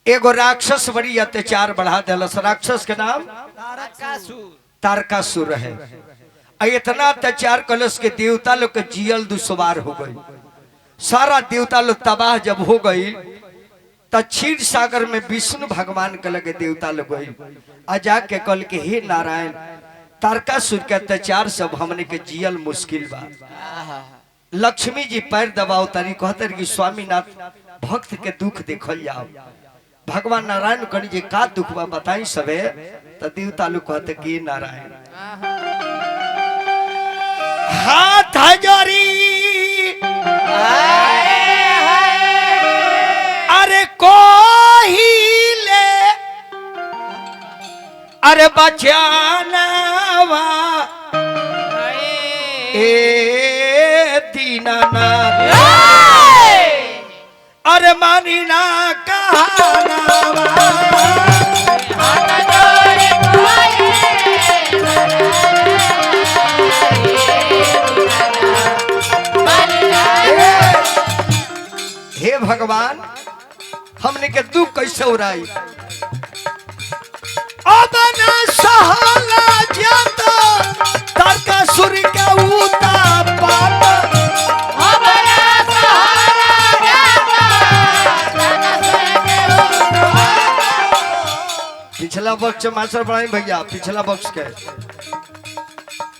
एगो राक्षस बड़ी अत्याचार बढ़ा दिलस। राक्षस के नाम तारकासुर है। इतना अत्याचार कलस के देवता लोग के जियल दुश्वार हो गई। सारा देवता लोग तबाह जब हो गई तो क्षीर सागर में विष्णु भगवान के लगे देवता लोग गई। आ जाके कल के हे नारायण, तारकासुर के अत्याचार सब हमने के जियल मुश्किल बा। लक्ष्मी जी पैर दबाओ तारी कहते कि स्वामीनाथ भक्त के दुख देखल जाओ। भगवान नारायण कनी जी का दुख बा बताई सबे। तो देवता लोग कहते कि नारायण हाथ जोड़ी अरे कोहिले अरे बचानवा ए दीनानाथ अरे मानी ना कहनावा हे भगवान हमने के दुख कैसे उड़ाई। अब ना सहला जाता तारकासुर के उताप अब ना सहला जाता तारकासुर के उताप। पिछला बक्स मास्टर पढ़ाई भैया, पिछला बक्स के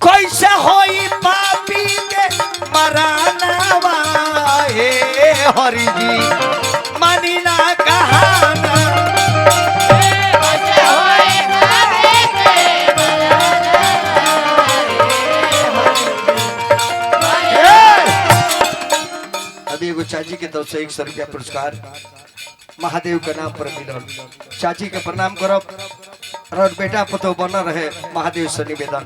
कैसे होई पापी के मरानवा हे हरि जी मानी ना कहाना कैसे होई पापी के मरानवा अभी एगो चाची के तरफ से 100 रुपया पुरस्कार महादेव के नाम पर मिलल। चाची के प्रणाम करब और बेटा पतो बना रहे महादेव से निवेदन।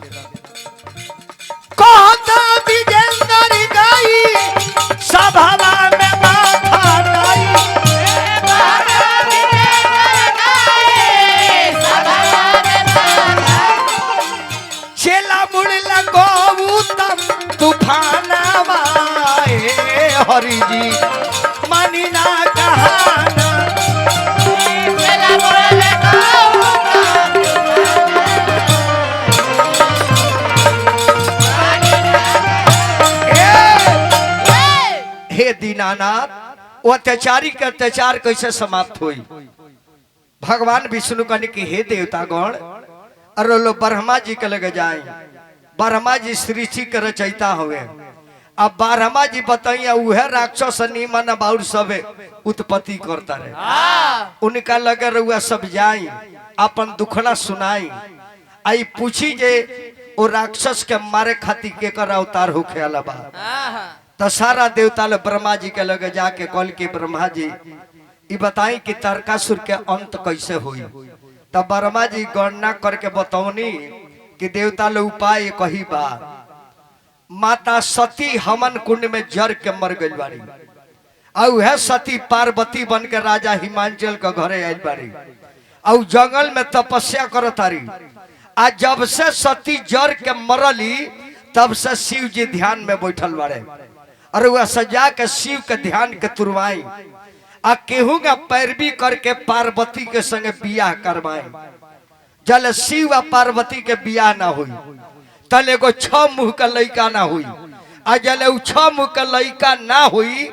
कहता विजेंद्र गाई सभा में माथा नाई कहता विजेंद्र गाई सभा में माथा चेला मुड़ला गौतम तूफानवा हे हरि जी मानी ना कहाना चेला मुड़ला गौतम हे दीनानाथ वो अत्याचारी के अत्याचार कैसे समाप्त हुई। भगवान विष्णु कहने की हे देवतागण अरे लो ब्रह्मा जी के लगे जाए। ब्रह्मा जी सृष्टि के रचयिता हुए। अब ब्रह्मा जी बताइए वह राक्षस निमन बाउर सब उत्पत्ति करता रहे। उनका लगे रुआ सब जाई अपन दुखड़ा सुनाई आई पूछी जे वो राक्षस के मारे खातिर के कर अवतार होखे अलावा। तो सारा देवता लोग ब्रह्मा जी के लगे जाके कल के ब्रह्मा जी ये बताई कि तारकासुर के अंत कैसे हुई। तब ब्रह्मा जी गणना करके बतौनी कि देवता लोग उपाय कही बा। माता सती हमन कुंड में जर के मर गई बारी और वह सती पार्वती बन के राजा हिमांचल के घरे आई बारी और जंगल में तपस्या करत तारी। आज जब से सती जर के मरली तब से शिव जी ध्यान में बैठल बारे और वह सजा के शिव के ध्यान के तुरवाई आ केहू का पैरवी करके पार्वती के संगे बियाह करवाई। जल शिव आ पार्वती के बियाह ना हुई तल एगो 6 मुंह का लड़का ना हुई। आ जल 6 मुंह का लड़का ना हुई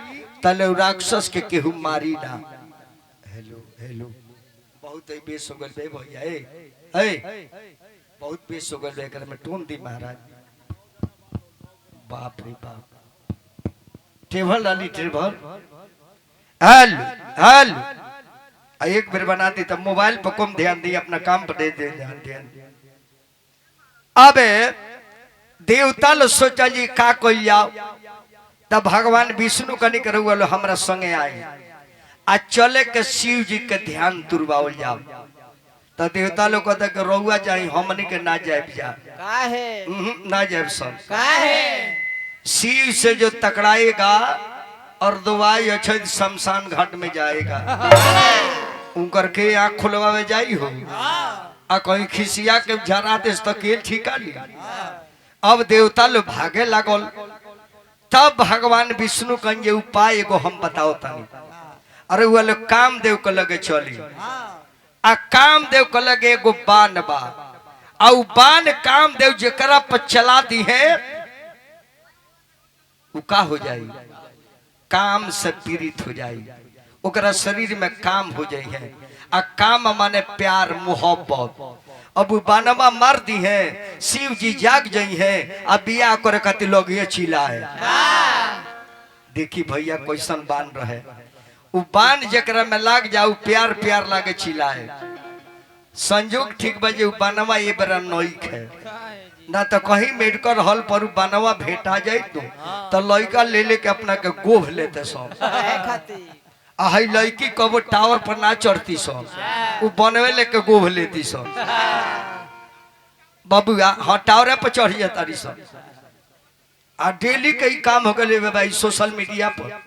तले राक्षस के केहू मारी ना। हेलो हेलो बहुत बेस हो गल भैया ए बहुत बेस हो गल एकर में टोन दी महाराज। बाप रे बाप टेबल डाली टेबल हल हल एक बार बना दी तब मोबाइल पर कम ध्यान दी अपना काम पर दे ध्यान। अब देवता लो सोचा जी का कोई जाओ तब भगवान विष्णु कनिक रहुआ हमरा संगे आए आ चले के शिव जी के ध्यान तुरवाओ जाओ। तो देवता लोग कहते कि रहुआ जाई हमनी के ना जाए जा काहे ना जाए सब काहे शिव से जो टकराएगा और दुआई अच्छे शमशान घाट में जाएगा उनकर के आँख खुलवावे जाई हो आ कहीं खिसिया के झरा दे तो के ठीका लिया। अब देवता लोग भागे लागल तब भगवान विष्णु कहे उपाय एगो हम बताओ तनी अरे वो लोग कामदेव के लगे चली आ कामदेव के लगे एगो बाण बा आ बाण कामदेव जेकरा पर चला दी है वो का हो जाई काम से पीड़ित हो जाई ओकरा शरीर में काम हो जाई है आ काम माने प्यार मोहब्बत अब बानवा मार दी है शिव जी जाग जाई है आ बिया करे खातिर लोग ये चिल्ला है देखी भैया कैसन बान रहे वो बान जकरा में लाग जाऊ प्यार प्यार लागे चिल्ला है संजोग ठीक बजे वो बानवा ये बड़ा नोइक है ना तो कहीं मेडिकल हॉल पर बानवा भेटा जाए तो लड़का ले लेके अपना के गोभ लेते सब आई लड़की कब टावर पर ना चढ़ती सब वो बनवे लेके गोभ लेती सब बाबू हाँ टावर पर चढ़ जाता सब आ डेली कई काम हो गए भाई सोशल मीडिया पर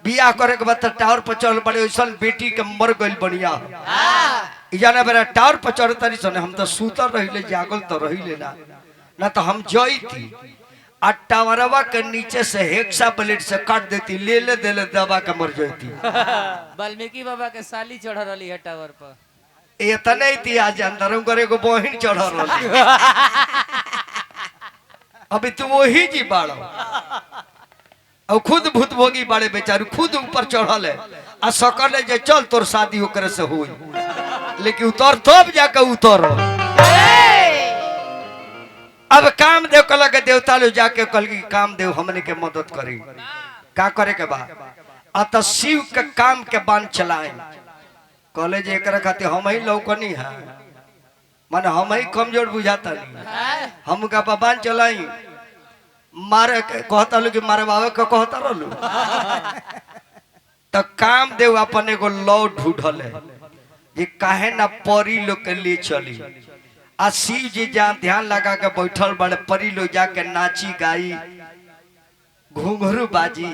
बियाह करे के बाद टावर पर चढ़ पड़े वैसा बेटी के मर गई बढ़िया जाना बेरा टावर पर चढ़ तारी सन हम तो सूतर रही जागल तो रही ना तो हम जई थी आ टावरवा के नीचे से हेक्सा ब्लेड से काट देती ले देले दबा के मर जाती वाल्मीकि बाबा के साली चढ़ रही है टावर पर इतने थी आज अंदर करे को बहिन चढ़ रही अभी तू वही जी बाड़ो और खुद भूत भोगी बाड़े बेचारू खुद ऊपर चढ़ल है आ सकल है जे चल तोर शादी ओकरे से होई लेकिन उतर तब जाके उतर अब कामदेव कल के देवता लोग जाके कल की कामदेव हमने के मदद करी का करे के बाद अत शिव के काम के बाण चलाए कहले जे एकरा खातिर हम ही लौकनी है माने हम ही कमजोर बुझाता नहीं हम का बाण चलाई मारे कहता लो कि मारे बाबा के कहता रहलू तो कामदेव अपन एगो लौ ढूंढल है जे काहे ना परी लोग के लिए चली आ शिव जी जहाँ ध्यान लगा के बैठल बड़े परी लोग जाके नाची गाई घुंघरू बाजी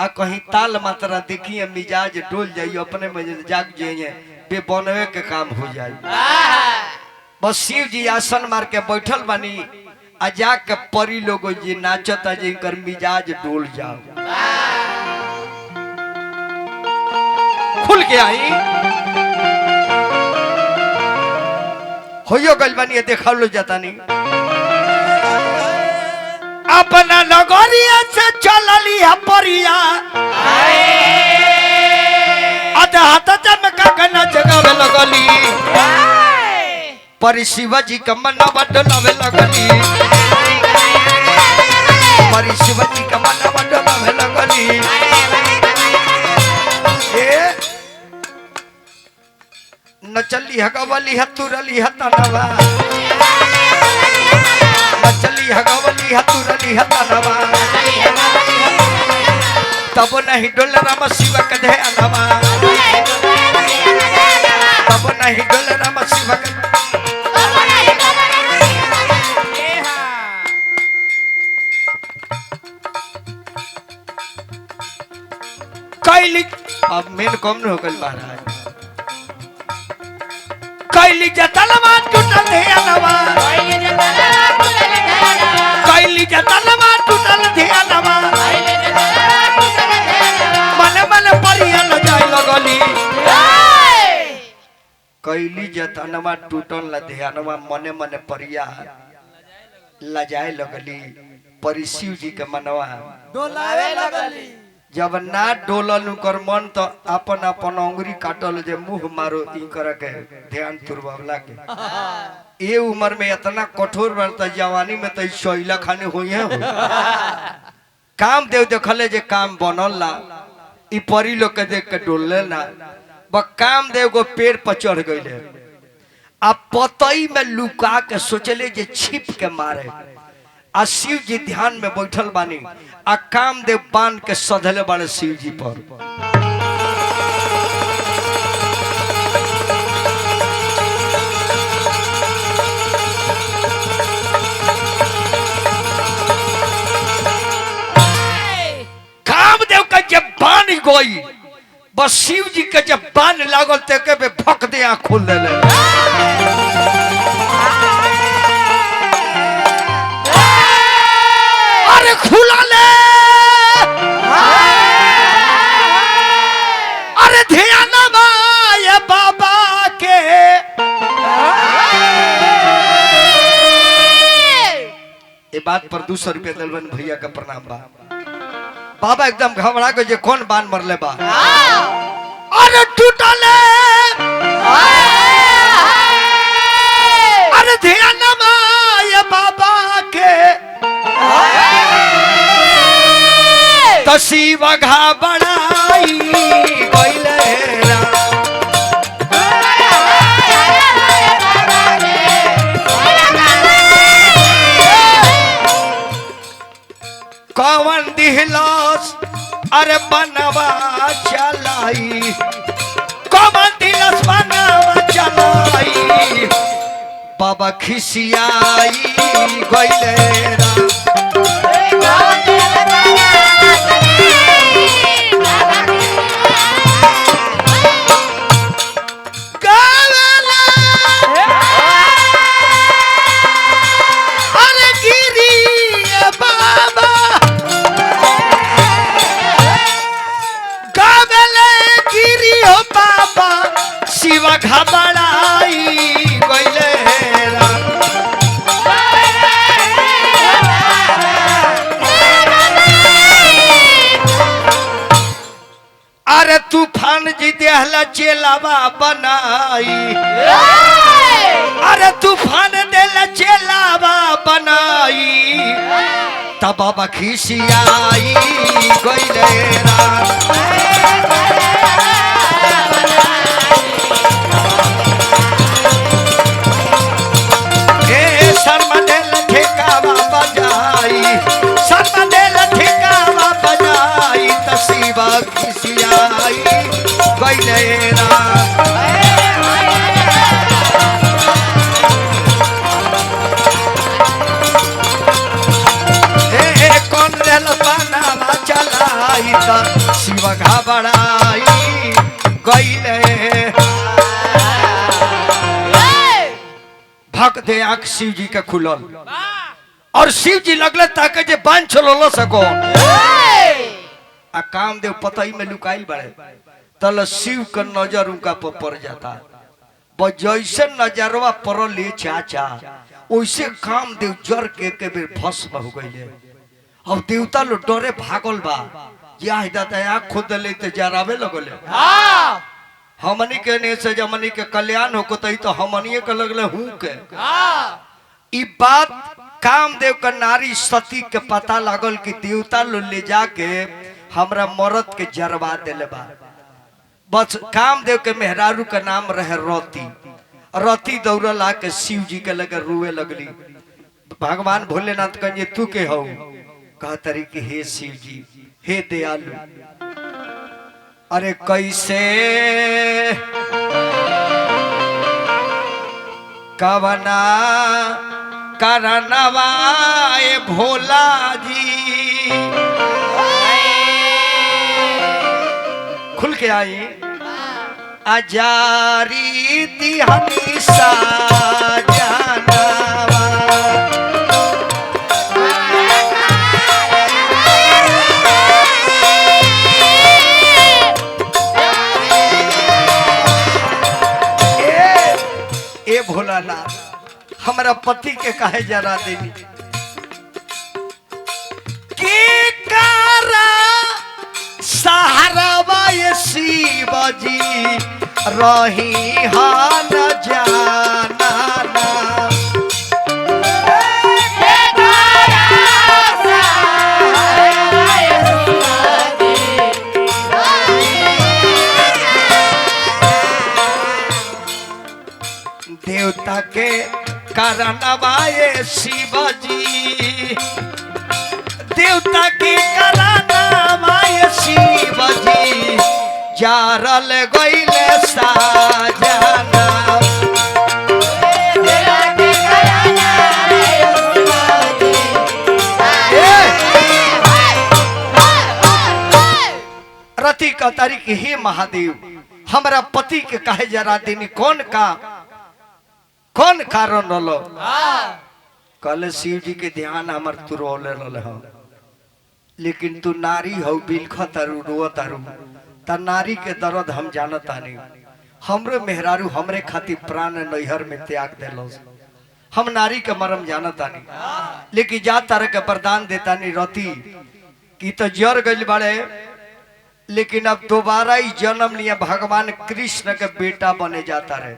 आ कहीं ताल मात्रा देखिए मिजाज डोल जाइए अपने में जाग जाइए बेबनवे के काम हो जाए बस शिव जी आसन मार के बैठल बनी आ जाके परी लोग जी नाचता जिनकर मिजाज डोल जाओ खुल के आई होयो गल बनी देखा लो जाता नहीं अपना नगरिया से चलली है परिया अध हाथ चमका के नचगावे लगली परी शिवजी का मनवा डोलावे लगली परी शिवजी का मनवा डोलावे लगली नचली हगवली हतुरली हतनवा नचली हगवली हतुरली हतनवा तब नहीं डोल राम शिव के ध्यानवा तब नहीं डोल राम शिव के कैली अब मेन कम न हो गल महाराज कैली जतलवा टूटल ध्यानवा कैली जतलवा टूटल ध्यानवा मन मन परिया न जाय लगली कैली जतलवा टूटल ध्यानवा मने मने परिया लजाए लगली परी शिव जी के मनवा डोलावे लगली जब ना डोलल कर मन तो अपन अपन अंगुरी काटल जे मुंह मारो ई कर के ध्यान तुरवावला के ये उम्र में इतना कठोर बनता जवानी में तो शैला खाने हुई है काम देव देखले जे काम बनल ना ई परी लोग के देख के डोलले ना ब काम देव को पेड़ पर चढ़ गइले आ पतई में लुका के सोचले जे छिप के मारे आ शिव जी ध्यान में बैठल बानी आ कामदेव बांध के सधले बाड़े शिव जी पर कामदेव का जब बांध गई बस शिव जी के जब बांध लागल ते पे भक दे आँख खोल ले खुला ले अरे पर 200 रुपया दिलवन भैया का प्रणाम बा। बाबा एकदम घबरा गए जे कौन बान मरले बा। अरे टूटले अरे ध्यान माय बाबा के तसीब घबराई गइले कवन दिहलस अरे बनवा चलाई कवन दिलस बनवा चलाई बाबा खिसियाई गइले शिवा घबराई गइले अरे तूफान जी देहला चेलावा बनाई अरे तूफान देला चेलावा बनाई तब बाबा खिसियाई गइले शिवा खिसियाई गइले कौन रेल बनावा चलाई त शिवा घबराई गइले भक्त दे आंख शिव जी के खुलल और शिव जी लगले ताके जे बांध चलो सको आ कामदेव पतई में लुकाइल बड़े तल शिव का नजर उनका पर पड़ जाता जैसे नजरवा पर ले चाचा वैसे कामदेव जर के बेर भस्म हो गइले। अब देवता लो डरे भागल बा या आँख खोद ले ते जरावे लगले हमनी के ने से जमनी के कल्याण होको तई तो हमनी के लगले हूं के ई बात कामदेव का नारी सती के पता लागल कि देवता लो ले जाके हमरा मरद के जरवा दिले बा। बस कामदेव के मेहरारू का नाम रहे रति रति दौड़ल आके शिव जी के लगे रोए लगली। भगवान भोलेनाथ कहे तू के हो कह तरी कि हे शिव जी हे दयालु अरे कैसे कवना करनवा भोला जी खुल के आई आजारी दिहनी साजनवा ए भोलानाथ हमारा पति के काहे जरा देवी के कारा सहारा शिव जी रही हान जाना देवता के करनवाए शिव जी देवता के करनवाए शिव जी जारल गइले साजना रति का तारीख हे महादेव हमारा पति के काहे जरा देनी कौन कारण रलो कल शिव जी के ध्यान हमार तू रोले रल हो लेकिन तू नारी हो बिलख तारू रो तारू ता नारी के दर्द हम जानता नहीं हमरे मेहरारू हमरे खातिर प्राण नैहर में त्याग देलो हम नारी के मरम जानता नहीं, लेकिन जा तारे के वरदान देता नहीं रति कि तो जर गइल बाड़े, लेकिन अब दोबारा ही जन्म लिया भगवान कृष्ण के बेटा बने जाता रहे।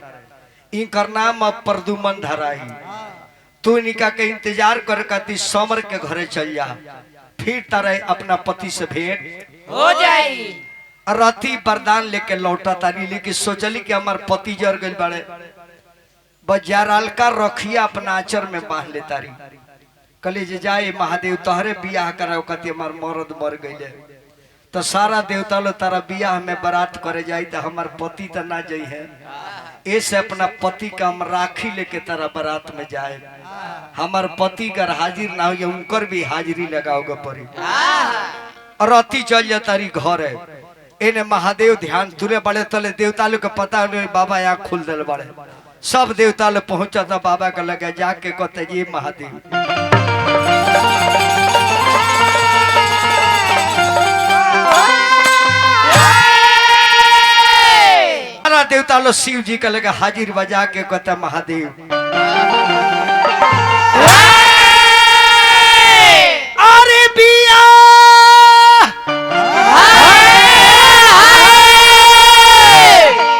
इनकर नाम अब प्रदुमन धराई। तू इनका के इंतजार कर कती समर के घरे चल जा, फिर तारे अपना पति से भेंट हो जाई। रति वरदान लेके लौटा तारी, लेकिन सोचली कि हमार पति जर गइल बाड़े, बजाराल का रखिया अपना आचर में बांध ले तारी। कले जे जाए महादेव तोहरे बियाह कराओ, कती हमार मर्द मर गइले, तो सारा देवता लो तारा बियाह में बारात करे जाई, तो हमार पति तो ना जाई है। ऐसे अपना पति का हम राखी लेके तारा बारात में जाए, हमार पति का हाजिर ना हो उनकर भी हाजिरी लगाओगे पड़ी। और रति चल जा तारी घर है, इन्हें महादेव ध्यान तुरे बड़े तले देवता लोग के पता नहीं, बाबा यहाँ खुल दिल बड़े, सब देवता लोग पहुंचा था बाबा का लगे जाके कहते ये महादेव। देवता लोग शिव जी का लगे हाजिर बजा के कहते महादेव अरे बिया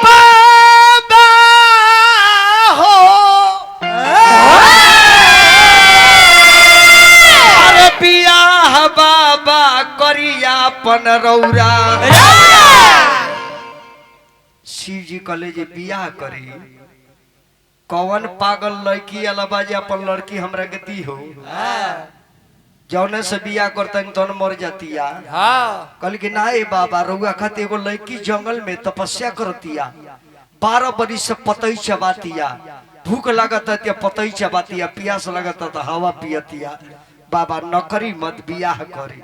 बाबा हो, अरे बिया बाबा करिया पन रौरा। शिव जी कहले जे बियाह करी, कौन पागल लड़की अलावा जे अपन लड़की हमरा के दी हो, जौने से बियाह करतन तौन मर जातिया। कहल कि ना ए बाबा रउआ खातिर एगो लड़की जंगल में तपस्या करतिया, 12 बरिस से पतई चबातिया, भूख लागत है पतई चबातिया, प्यास लगत है तो हवा पियतिया। बाबा नौकरी मत बियाह करी।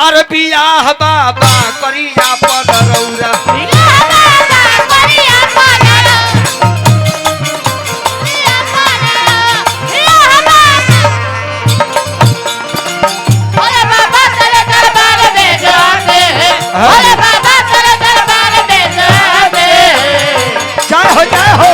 अरे बियाह बाबा करी अपन रौरा, जय हो जय हो।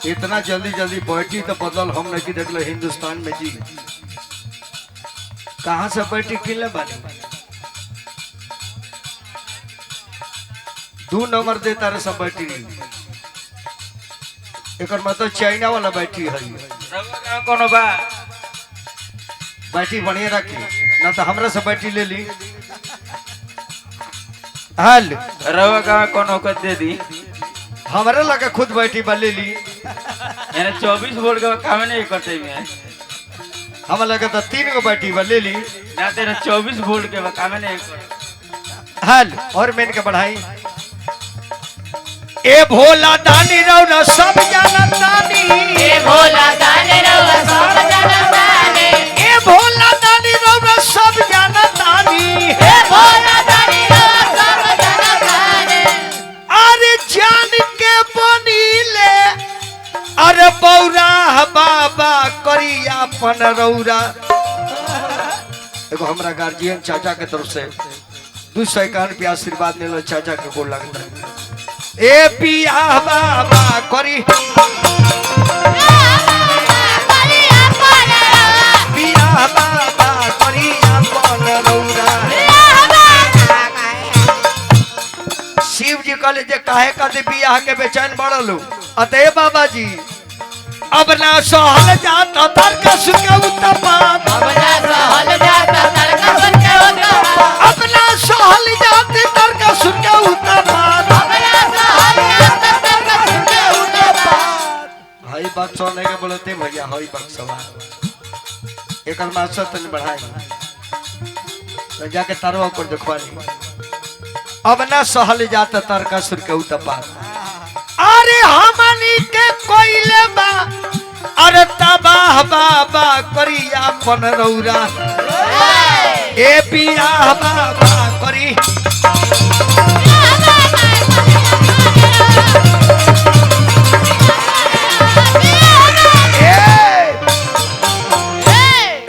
इतना जल्दी जल्दी बैठी तो बदल हम नहीं देख लो हिंदुस्तान में जी, कहाँ से बैठी किले बानी। 2 नंबर देता रहे सब बैठी, एक मतलब चाइना वाला बैठी है। कोनो बा बैठी बढ़िया रखी ना तो हमरा से बैठी ले ली। हाल रवा का कोनो कर दे दी, हमारे लगा खुद बैठी बा ले ली। यानी 24 वोल्ट का काम नहीं करते मैं, हम लगा तो 3 को बैठी बा ले ली ना, तेरा 24 वोल्ट के काम नहीं कर। हाल और मैंने के बढ़ाई ए भोला दानी रौना सब जानत दानी, ए भोला दानी रवा सब जानत दानी, ए भोला दानी रौना सब जानत दानी, ए भोला दानी रवा सब जानत दानी। अरे जान के बनी ले, अरे बौरा बाबा करी अपन रौरा। एगो हमरा गार्जियन चाचा के तरफ से 251 रुपया आशीर्वाद ले लो, चाचा के गोल लगता है। ए पिया बाबा करी पिया बाबा करी अपन रौरा। शिव जी कहले जे काहे कदे बियाह के बेचैन बढ़लू, अतः बाबा जी अब ना सहल जाता तर्क सुके उत्तपात, अब ना सहल जाता तर्क सुके उत्तपात, अब ना सहल जाते तर्क सुके उत्तपात, अब ना सहल जाता तर्क सुके उत्तपात। हाई बात सोने के बोलते भैया, हाई बात सवाल एक मास्टर तने बढ़ाई तो जाके तारवा पर देखवानी। अब ना सहल जाता तर्क सुके उत्तपात, अरे हमनी के कोइले बा, अरे तबाह करी अपन रौरा ए बियाह बाबा करी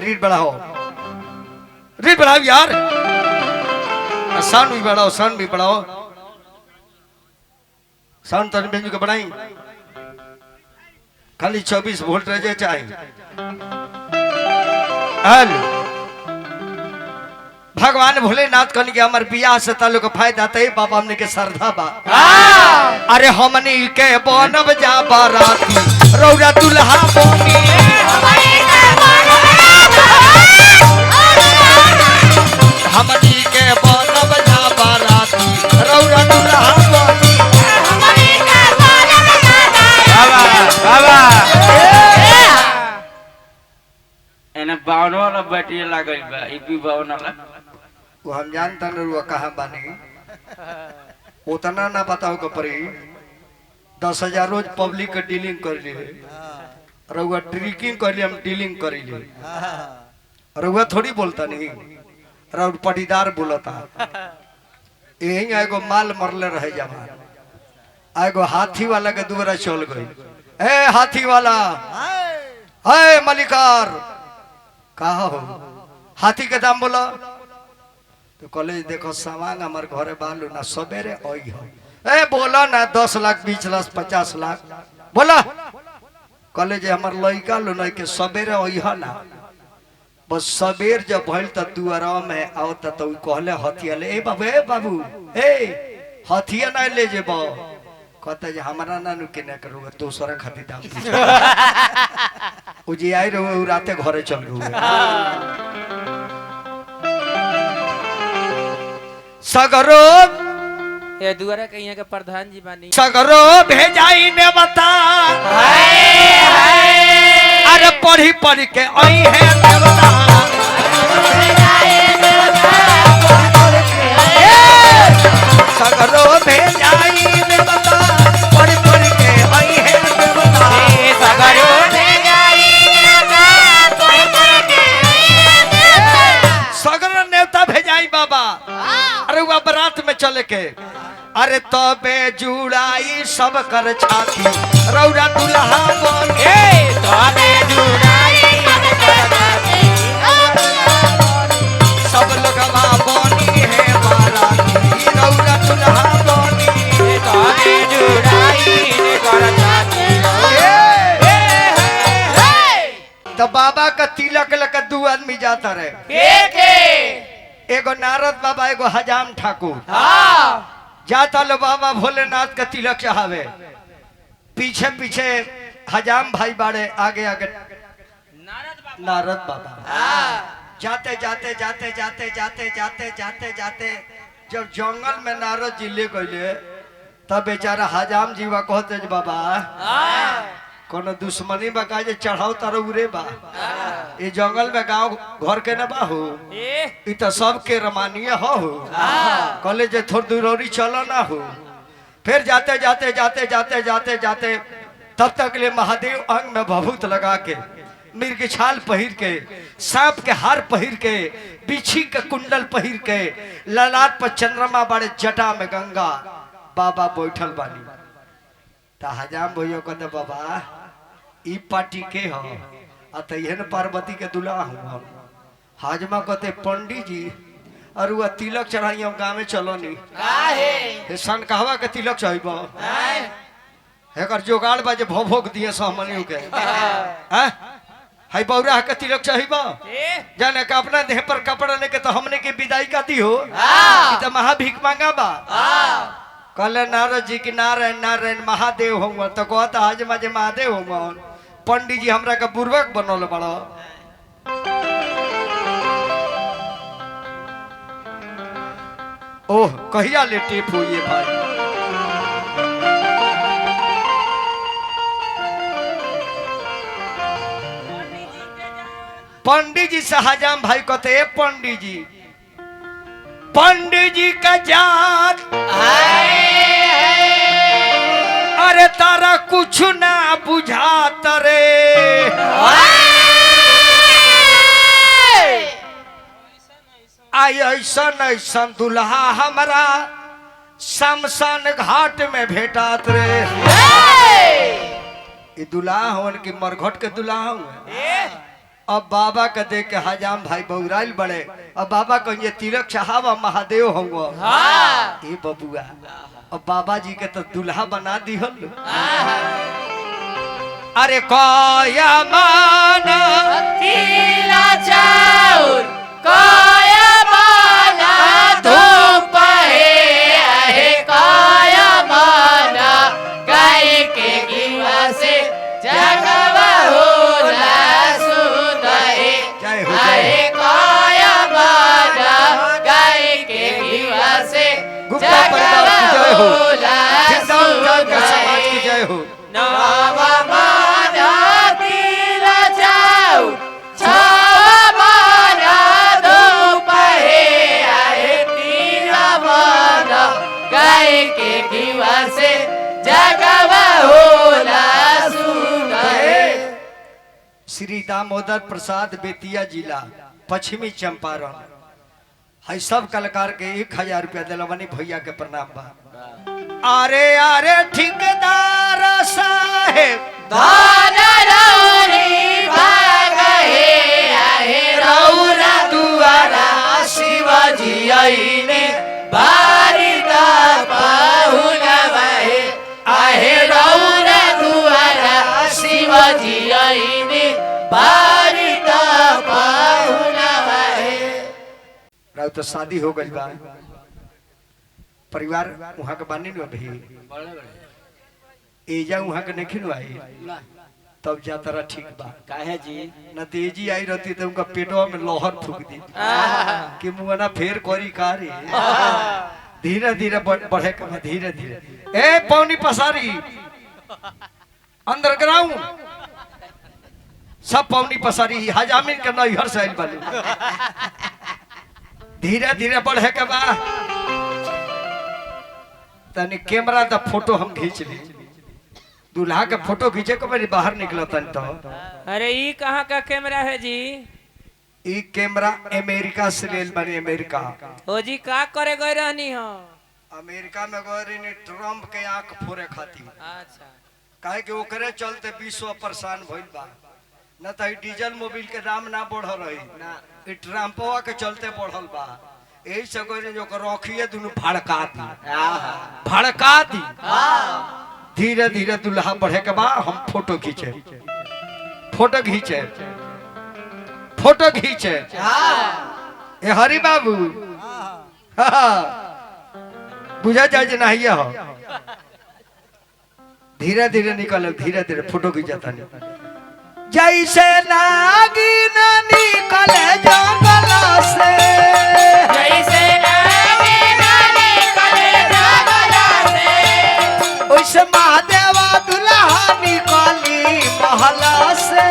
रीड बढ़ाओ यार साउंड भी बढ़ाओ साउंड तन बेंजू के बढ़ाई खाली 24 वोल्ट रह जाए चाहिए भगवान भोलेनाथ कहने के हमार बियाह से ताल्लुक फायदा तय बाबा हमने के श्रद्धा बा अरे हमनी के बनब जा बाराती रौरा दुल्हा बनी हमनी के बनब जा बाराती रौरा दुल्हा बनी बाबा एने 52 वाला बैटरी लागल बा ई भी 52 वाला वो हम जानता न रुआ कहाँ बानी उतना ना बताओ के परी 10,000 रोज पब्लिक के डीलिंग कर ली रुआ ट्रिकिंग कर ली हम डीलिंग कर ली रुआ थोड़ी बोलता नहीं रुआ पटीदार बोलता यही एगो माल मरले रहे जमा एगो हाथी वाला के दूसरा चल गई ए हाथी वाला है मलिकार कहा हो हाथी के दाम बोला तो कॉलेज देखो सामान हमारे घरे बालू ना सवेरे आई हो ए बोला ना 10 लाख 20 लाख 50 लाख बोला कॉलेज हमार लड़का लो नहीं के सवेरे आई हो ना बस सवेर जब भइल त दुआरा में आओ त तो कहले हथिया ले ए बाबू ए हथिया ना ले जेबो कहता जे हमारा नानू के ना करू दूसरा खातिर दाम ओ जी आई रहो राते घरे चल गए सगरो ये दुआरा के यहाँ के प्रधान जी बानी सगरो भेजाई ने बता अरे पढ़ी पढ़ के आई है देवता सगरो भेजाई ने बता पढ़ी पढ़ के आई है देवता सगरो भेजाई ने बता सगरो नेवता भेजाई बाबा अरे वो बारात में चले के अरे तबे जुड़ाई सब कर छाती रौरा दुल्हा बने तबे जुड़ाई सब लोगवा बनी है बाराती रौरा दुल्हा बनी तबे जुड़ाई कर छाती तो बाबा का तिलक लगा 2 आदमी जाता रहे के एगो नारद बाबा एगो हजाम ठाकुर जाता लो बाबा भोलेनाथ का तिलक चढ़ावे पीछे पीछे हजाम भाई बाड़े आगे आगे नारद बाबा जाते जाते जाते जाते जाते जाते जाते जाते जब जंगल में नारद जी ले गए तब बेचारा हजाम जीवा कहते बाबा कोनो दुश्मनी बका जे चढ़ाओ तारो उरे बा ये जंगल में गांव घर के न बाहू इ त सब के रमानीय हो कहले जे थोड़ दूरौरी चलो ना हो फिर जाते जाते जाते जाते जाते जाते तब तक ले महादेव अंग में भभूत लगा के मिर्ग छाल पहिर के सांप के हार पहिर के बिछी के कुंडल पहिर के ललाट पर चंद्रमा बाड़े जटा में गंगा बाबा बैठल बानी ता हजाम भैया कहते बाबा ई पार्टी के हो अतयन पार्वती के दुल्हा हूँ हाजमा कहते पंडित जी और वह तिलक चढ़ाई गाँव में चलो नी सन कहवा के तिलक चाहिए हेकर जोगाड़ बाजे भोग दिए सामने के हाई बौरा के तिलक चाहिए जाने का अपना देह पर कपड़ा लेके तो हमने की विदाई का दी हो तो महाभिक मांगा बा कहले नारद जी की नारायण नारायण महादेव होंगे तो कहता आज माजे महादेव होंगे पंडित जी हमरा का बुर्बक बनल बड़ा ओह कहिया ले टेप हुई भाई पंडित जी से हजाम भाई कहते पंडित जी का जात अरे तारा कुछ ना बुझात रे ऐसन ऐसन दुल्हा हमरा शमशान घाट में भेटात रे। ये दुल्हा हवन की मरघट के दुल्हा हुए। अब बाबा के देख के हजाम भाई बौराइल बड़े। अब बाबा कहिए तिलक चढ़ावा महादेव होंगे। ए बबुआ अब बाबा जी के तो दुल्हा बना दिहल। अरे कया माना तिला चाउर कया माना धूप है कया माना गाय के घीवा से जगवा होला सुध है। जय हो आहे कया माना गाय के घीवा से गुप्ता परिवार की जय हो। होला जिंदाबाद सुध समाज की है। जय हो। नवा माना तिला चाउर छवा माना धूप है आहे तिला माना गाय के घीवा से जगवा होला सुध है। श्री दामोदर प्रसाद बेतिया जिला पश्चिमी चंपारण है। सब कलाकार के 1000 रुपया दिलवानी भैया के प्रणाम बा। अरे अरे ठेकेदार साहेब धान रौरी भाग है आहे रौरा दुआरा शिवाजी आईने बारी दा पाहुनवा है आहे रौरा दुआरा शिवाजी आईने बारी दा पाहुनवा है। राव तो शादी हो गई बा। परिवार वहाँ के बानी नु अभी एजा वहाँ के नहीं नु आई तब जातरा ठीक बा। काहे जी न तेजी आई रहती तो उनका पेटवा में लोहर फूक दी कि मुंगना फेर करी कारी। धीरे धीरे बढ़े के बाद धीरे धीरे ए पौनी पसारी अंडरग्राउंड सब पौनी पसारी हजामिन के नैहर से आइल बालू। धीरे धीरे बढ़े के बाद तनी कैमरा दा फोटो हम खींच ली। दूल्हा के फोटो खींचे के मेरी बाहर निकला तन तो अरे ये कहाँ का कैमरा है जी? ई कैमरा अमेरिका से लेल बनी। अमेरिका ओ जी का करे गए रहनी हो? अमेरिका में गए ने ट्रम्प के आंख फोड़े खाती। अच्छा काहे कि ओकरे चलते विश्व परेशान भइल बा। न त डीजल मोबिल के दाम ना बढ़ रही ना ई ट्रम्पवा के चलते बढ़ल बा। यही से गए जो रखिए दुनु भड़का दी भड़का दी। धीरे धीरे दुल्हा बढ़े के बाद हम फोटो खींचे फोटो खींचे फोटो खींचे। ए हरि बाबू बुझा जाए नहीं हो। धीरे धीरे निकल धीरे धीरे फोटो खींचता नहीं जैसे नागी न निकले जंगल से जैसे नागी न निकले जंगल से वैसे महादेवा दुल्हा निकली महल से।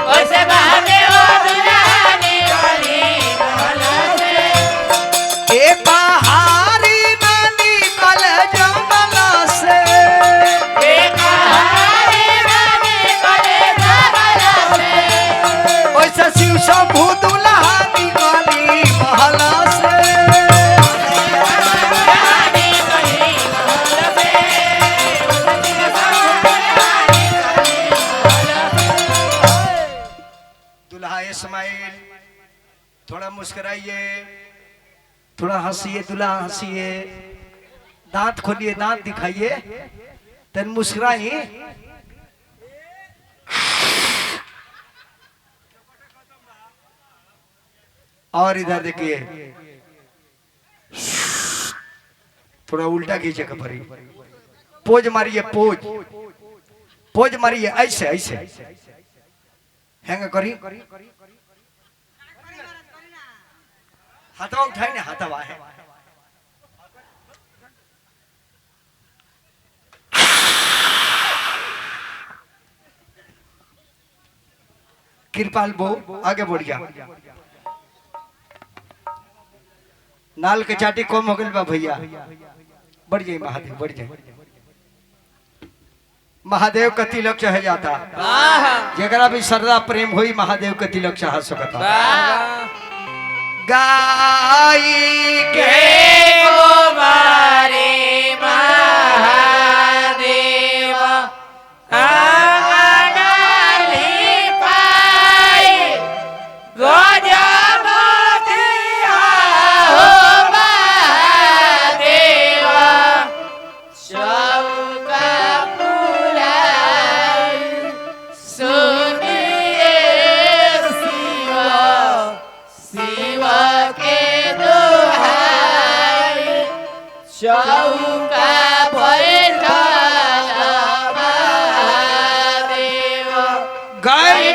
वैसे महादेव दुल्हा निकली महल से। एक हारी न निकले जंगल से एक हारी न निकले जंगल से। वैसे शिव शंभु दुल्हा निकली महल से। दुल्हा इस्माइल थोड़ा मुस्कुराइए थोड़ा हंसिए दुल्हा हंसिए दांत खोलिए दांत दिखाइए तन मुस्कुराइए। और इधर देखिए थोड़ा उल्टा खींचे कपड़ी पोज मारिए पोज पोज मारिए ऐसे ऐसे हैंग करी हाथवा उठाई ना हाथवा है कृपाल बो आगे बढ़िया नाल के चाटी कम हो गई बा भैया बढ़ जाए महादेव बढ़ जाए महादेव का तिलक चढ़ जाता जरा भी श्रद्धा प्रेम हुई महादेव का तिलक चढ़ा सकता गाई के गोबारे महादेव आंगनाली पाई गजमतिया हो महादेव चौका पुराई सुनिए शिव शिव के दोहाई चौका बैठल महादेव गाई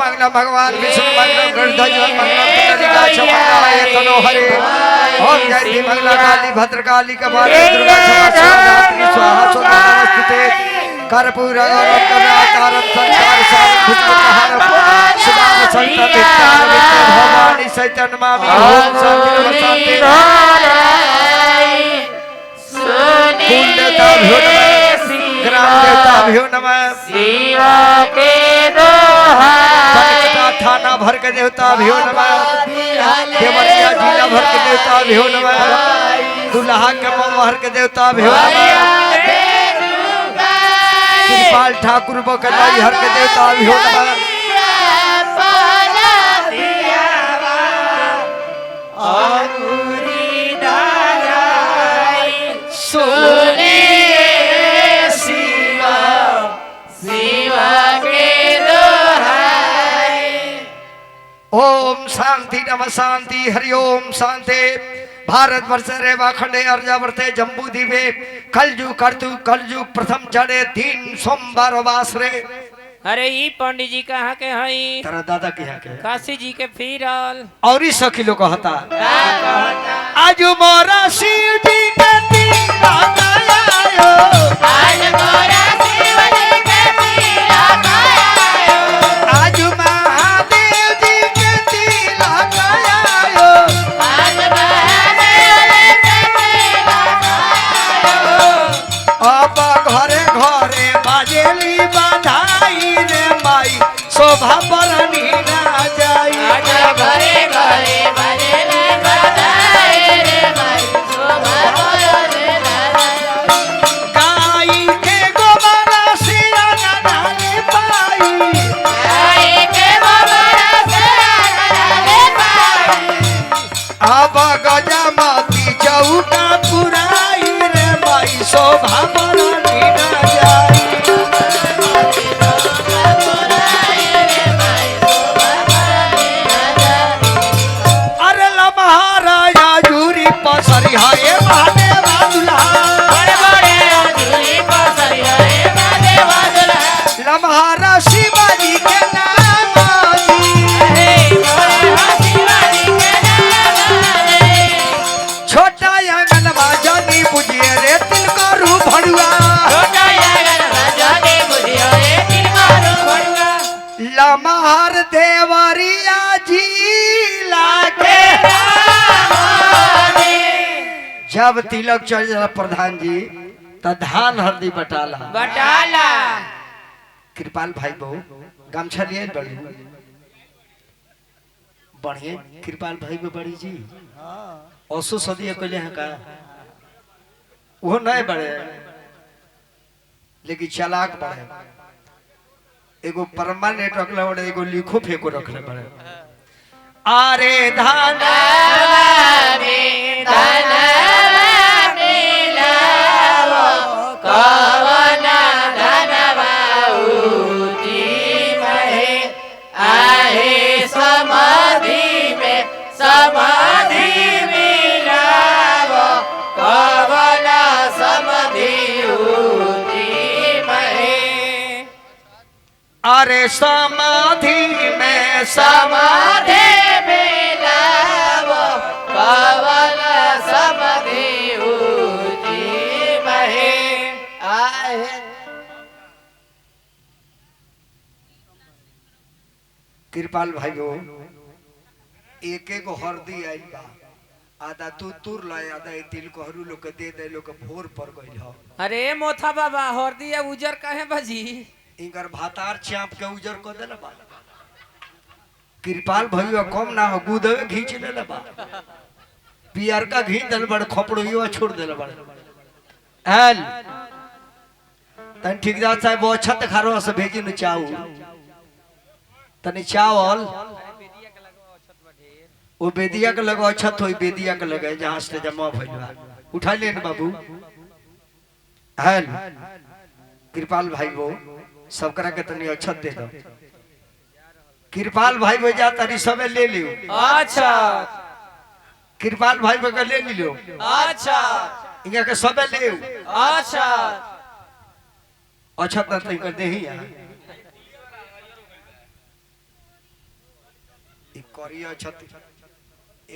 मंगल भगवान विष्णु मंगल गणध्वज मंगल पुंडरीका क्षमाय तनो हरे ओम जयति मंगल काली भद्रकाली कपाली दुर्गा क्षमा स्वाहा स्वाहा नमस्ते कर्पूर गौरवकारं संसार सारं भुजगहारं सुदाम संत विद्यान भवानी सैतन मामी ओम शांति शांति कुल देवता भ्यो नमः ग्राम देवता भ्यो नमः शिवा के दोहाई थाना भर के देवता भ्यो नमः देवरिया जिला भर के देवता भ्यो नमः दुल्हा के मोहर के देवता भ्यो नमः कृपाल ठाकुर बकलाई हर के देवता भ्यो नमः ओम शांति नमः शांति हरि ओम शांति भारत वर्ष रेवा खंडे अर्जावर्ते जम्बू द्वीपे कलजु कर्तु कलजु प्रथम चढ़े 3 सोमवार वास रे। अरे ई पंडित जी कहाँ के हई? तेरा दादा के यहाँ के काशी जी के फिरल और ही सखी लोग कहता आज मोरा शिव जी के तीरा आयो आज मोरा शिव जी के तीरा आयो आज महादेव जी के तीरा आयो आज महादेव जी के तीरा आयो अब घरे घरे बाजेली बधाई रे माई शोभा बरनी ना जाई आज घरे घरे बजले बधाई रे माई शोभा बरनी ना जाई गाई के गोबरा सिया नाले पाई गाय के गोबरा से डाले पाई अब गजमती चौका पुराई रे माई शोभा बरनी ना जाई अरे लमहाराया जूरी पसरी हाय महादेव दुल्हा बड़े बड़े आदमी पसरिया रे महादेव दुल्हा लमहारा शिवाजी के नाम हे बड़े शिवाजी के नाम रे छोटा आंगन बाजनी बुझिए रे तिल करू भड़ुआ छोटा यागन राजाने बुझियो रे दिल मारो भड़ुआ लमहर देवरिया जी लागे जब तिलक चढ़ जाला प्रधान जी त धान हल्दी बटाला बटाला कृपाल भाई बहु गमछा लिए बड़ी बढ़िए कृपाल भाई भी बड़ी जी औसो सदी अकेले हैं का वो नए बड़े लेकिन चालाक बड़े एगो परमानेंट रखले बड़े एगो लिखो फेंको रखले बड़े आरे धान कवना धनवा उठी महे आहे समाधि में समाधि मिलाव कवना समाधि उठी महे अरे समाधि में समाधि मिलाव कवना समाधि उठी महे आहे कृपाल भाइयों एक एक हरदी आई बा आधा तू तुर लाए आधा तिल कोहरू लोग के दे दे लोग के भोर पर गइल हो। अरे मोथा बाबा हरदी या उजर काहे बाजी इनकर भातार चाप के उजर को देला बा। कृपाल भैया कम ना हो गुदवे घींच लेला बा पियर का घी दल बड़ खोपड़ियो छोड़ देला बड़ एल तन ठेकेदार साहब वो अच्छा ते खारो से भेजी न चाऊ तनी चावल वो बेदिया के लगो छत होई बेदिया के लगे जहां से जमा भइलवा उठा लेन बाबू हेल कृपाल भाई वो सब करा के तनी अछत दे दो कृपाल भाई वो जा तरी सबे ले लियो। अच्छा कृपाल भाई वो के ले लियो। अच्छा इनका के सबे ले अच्छा अछत न तई कर देही ई करिया अछत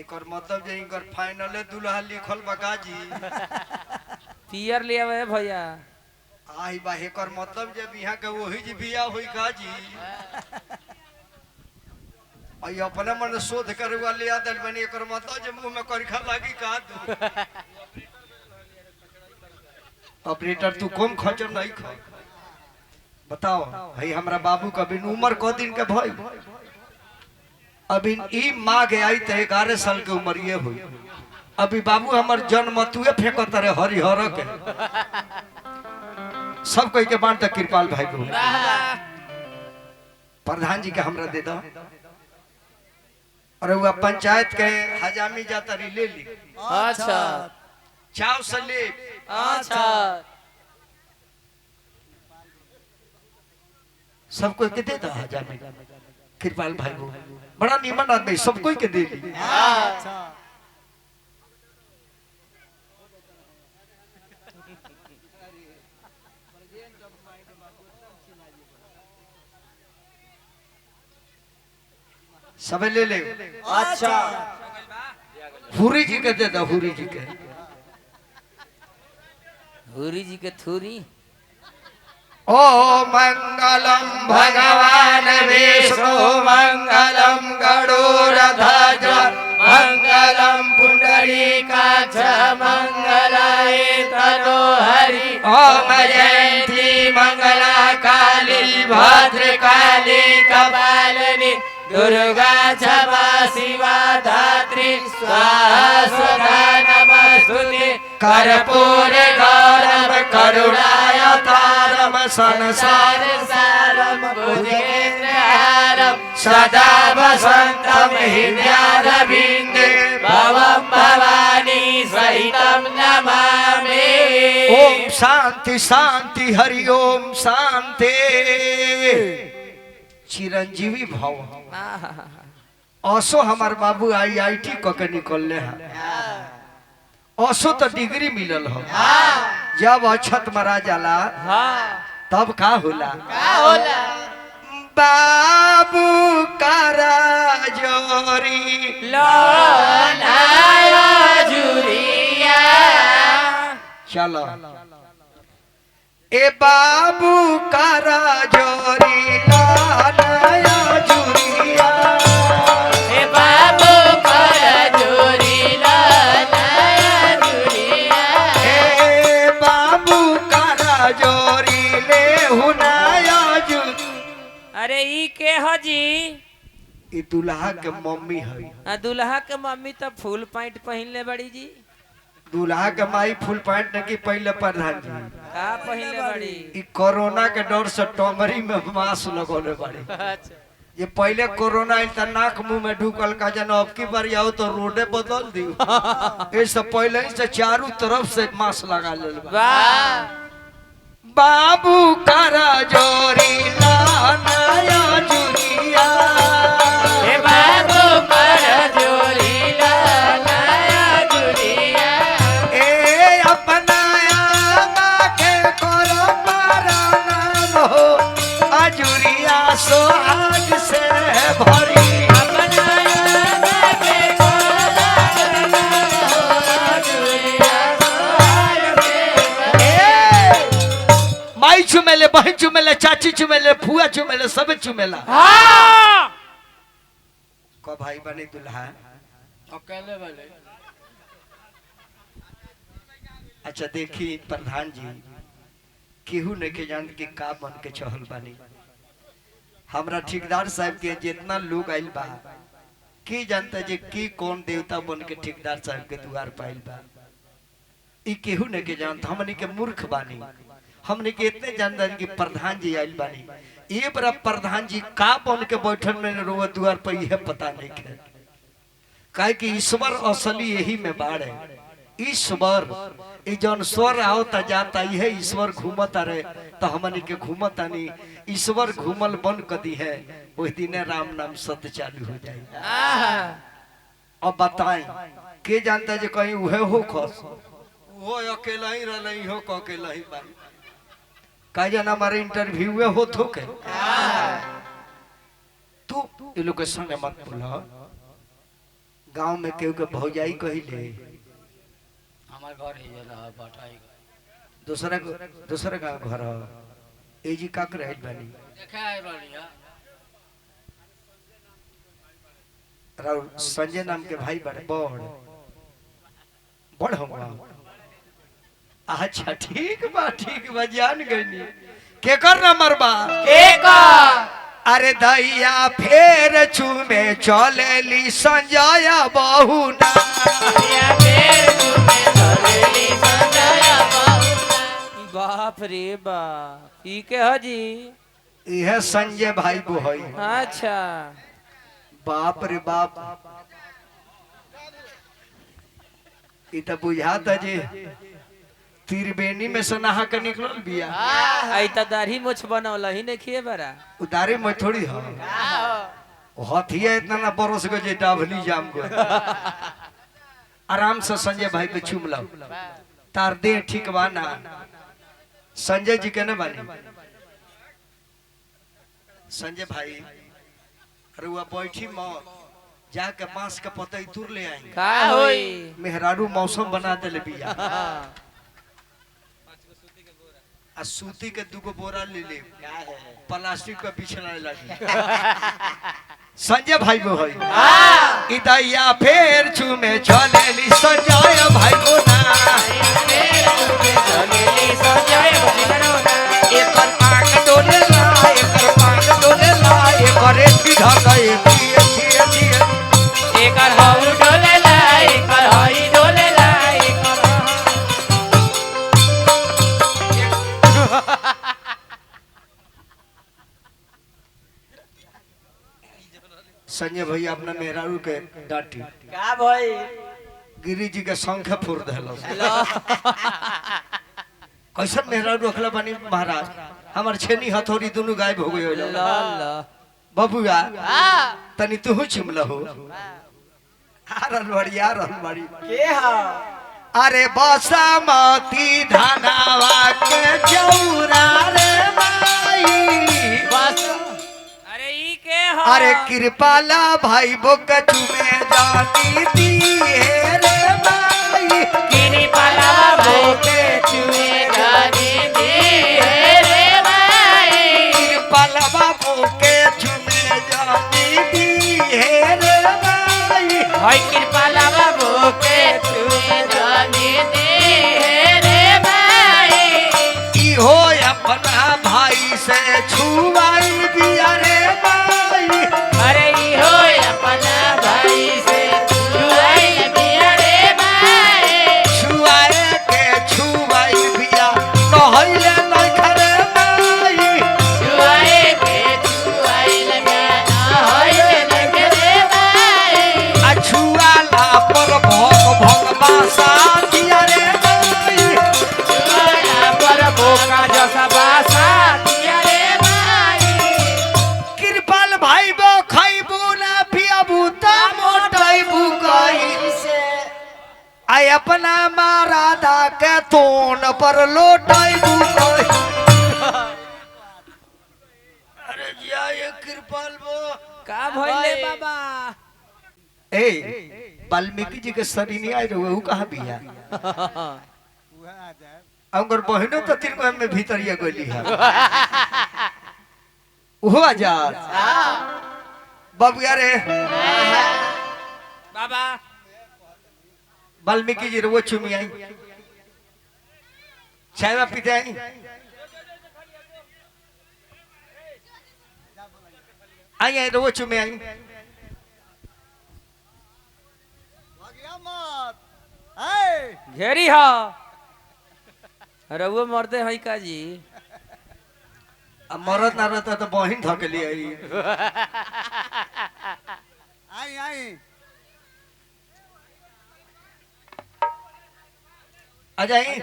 एकर मतलब जे इनकर फाइनल दुल्हा लिखल बकाजी पियर ले आवे भैया आई बा एकर मतलब जे बिहा के वही जे बिया होई काजी आई अपने मन शोध करे वाले आदल बनी एकर मतलब जे मुंह में करखा लागी का दू ऑपरेटर तू कम खचर नहीं खा बताओ भाई हमरा बाबू का बिन उम्र को दिन के भाई अभी ई माँ के आई तो 11 साल के उम्र ये हुई अभी बाबू हमार जन्म तुए फेंको तरे हरिहर के सब कोई के बांट दे कृपाल भाई को प्रधान जी के हमरा दे दो और वो पंचायत के हजामी जाता री ले ली। अच्छा चाव से ले अच्छा सब कोई के दे दो हजामी कृपाल भाई को बड़ा नीमन आदमी सब कोई के दे ली। सब ले ले। अच्छा हुरी जी के दे दो हुरी जी के हुरी जी के थूरी ओ मंगलम भगवान विष्णु मंगलम गरुड़ध्वज मंगलम पुंडरीकाक्ष मंगलाय तनोहरि ओम जयंती मंगला काली भद्रकाली कपालिनी दुर्गा क्षमा शिवा धात्री स्वाहा स्वधा नमस्तुते कर्पूर गौरव करुणावतारम संसार सारम भुजगेन्द्रहारम सदा वसंतम हृदयारविंदे भवं भवानी सहितं नमामि। ओम शांति शांति हरि ओम शांति चिरंजीवी भव। असो हमार बाबू IIT क के निकलले हैं असो तो डिग्री मिलल हो जब अछत मरा जाला तब का होला बाबू करा जोरी लोनाया जुरिया चलो ए बाबू करा जोरी लाया जुरिया हे बाबू कर जोरी लोनाया जुरिया ए बाबू करा जोरी ले हुनाया जुर। अरे ई के हजी ई दुल्हा के मम्मी है दुल्हा के मम्मी तो फुल पैंट पहनले बड़ी जी दूल्हा के माई फुल पैंट न की पहले प्रधान जी का पहनले बड़ी ई कोरोना के डर से टोमरी में मास्क लगोले बड़ी अच्छा ये पहले कोरोना आइल त नाक मुंह में ढुकल का जन अब की बार आओ तो रोडे बदल दी इससे पहले से चारों तरफ से मास्क लगा ले वाह बाबू करा जोरी लाया जुरिया हे बाबू कर जोरी लोनाया जुरिया ए अपनाया माँ के करो पारा नाम हो अजुरिया सोहाग से भरी माई चुमेले बहन चुमेले चाची चुमेले फुआ चुमेले सब चुमेला को भाई बने दुल्हा अकेले वाले अच्छा देखी प्रधान जी केहू ने के जान के का बन के चहल बानी हमरा ठेकेदार साहब के जितना लोग आइल बा की जानता जे की कौन देवता बन के ठेकेदार साहब के द्वार पाइल बा ई केहू ने के जानता हमनी के मूर्ख बानी हमनी के इतने जानता कि प्रधान जी आइल बानी ये बड़ा प्रधान जी का बन के बैठल में रोवा द्वार पर यह पता नहीं है काहे कि ईश्वर असली यही में बाढ़ है ईश्वर ई जौन स्वर आवता जाता यह ईश्वर घूमता रहे तो हमनी के घूमता नहीं ईश्वर घूमल बन कदी है उस दिन राम नाम सत्य चालू हो जाए अब बताएं के जानता है जो कहीं वह हो खस वो अकेला ही रही हो को अकेला ही बाई का जाना हमारे इंटरव्यू में हो तो के तू ये लोग के संग मत बोला गांव में केहू के भौजाई कही ले हमार घर ही जला बटाई दूसरा गांव घर ए जी का कर रहल बानी देखा है रोलिया राव संजय नाम के भाई बड़े बड़ होगा अच्छा ठीक बा जान गईनी के कर नंबर बा अरे दैया फेर चूमे चलेली संजय बहु ना बाप रे बाप ई के हजी यह संजय भाई बो हई अच्छा बाप रे बाप ई त बुझाता जे त्रिवेणी में से नहा के निकलल बिया आई त दाढ़ी मोछ बनौल ही नहीं खिए बरा उदारे में थोड़ी हो हथिया इतना ना बरस गो जे डाभली जाम गो आराम से संजय भाई के चूम लो तार दे ठीक बाना संजय जी के न बानी संजय भाई अरे वो बैठी मौत जाके बांस के पतई तुर ले आएंगे का होई मेहरारू मौसम बना देले बिया आ सूती के दुगो बोरा ले ले प्लास्टिक का बिछना लगी संजय भाई वो है इदैया फेर चूमे चलेली संजय भाई को ना एकर पाक डोले ला एकर पाक डोले ला एकर सीधा गए एकर हऊ डोले ला एकर हई डोले ला संजय भैया अपना मेहरारू के डांटी का भाई गिरी जी के संख्या फुर देलो कैसन मेहरारू रखला बनी महाराज हमार छेनी हथौड़ी दोनों गायब हो गए ला ला बबुआ तनी तू चिमला हो रनबड़ी के हा अरे बासमती धनावा के चौरा रे माई बस अरे ई के हा अरे कृपाला भाई बोक चुमे जाती दी है रे माई किनी पाला बोके चुए जाने दे रे भाई कृपाला बाबू के चुमे जाती दी है रे माई भाई कृपाला बाबू के चुए जाने दे रे भाई ई हो अपना भाई से छुआई बिया रे माई अरे ई हो अपना भाई से छुआई बिया रे भाई छुआए के छुआई बिया नहइले नहीं खरे माई छुआए के छुआई लगा ना होए लगे रे भाई आ छुआला पर भगवा साथिया रे माई छुआला पर बोका जैसा बासा दिया रे भाई कृपाल भाई बो खइबू ना पियबू त मोटइबू कहीं से आई अपना मारादा के तोन पर लोटइबू कहीं अरे जिया ये कृपाल बो का भइले बाबा ए वाल्मीकि जी के शरीर नहीं आए रहे वो कहाँ बिया अंगर बहनों तो तीन को में भीतरिया गोली है वो आजाद बाबू यार बाबा वाल्मीकि जी वो चुमी आई चाय पीते आई आई वो चुमी आई घेरी हा रउआ मरते हई का जी अब मरद ना रहता तो बहिन धकेली आई आई आई आ जाई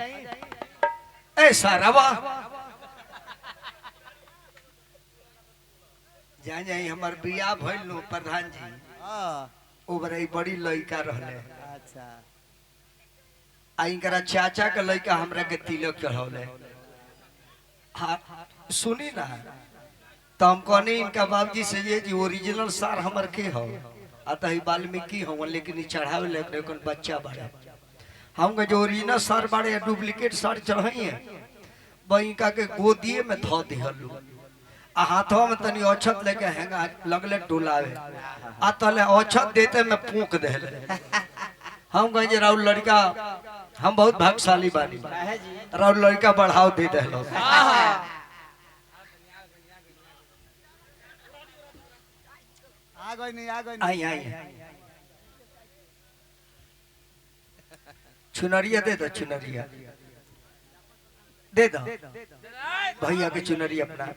ए सारावा जा जाई हमार बियाह भइल नु प्रधान जी ओबरई बड़ी लइका रहले अच्छा आई करा चाचा के लइका हमरा के तिलक चढ़ौले हाँ सुनी ना तो हम कहने इनका बाबूजी से ये जी ओरिजिनल सार हमर के हो आता ही वाल्मीकि हो लेकिन चढ़ावे ले कौन बच्चा बड़े हम जो ओरिजिनल सार बाड़े या डुप्लीकेट सार चढ़ाई है बइका के गोदिए में धो दिहलू आ हाथों में तनी औछत लेके हैंगा लगले डोलावे आ तले औछत देते में फूंक देले हम कहे जे राउल लड़का हम बहुत भाग्यशाली बानी राउल लड़का बढ़ाव दे देलो आ गई नहीं आई आई चुनरिया दे दो चुनरिया दे दो भैया के चुनरिया अपना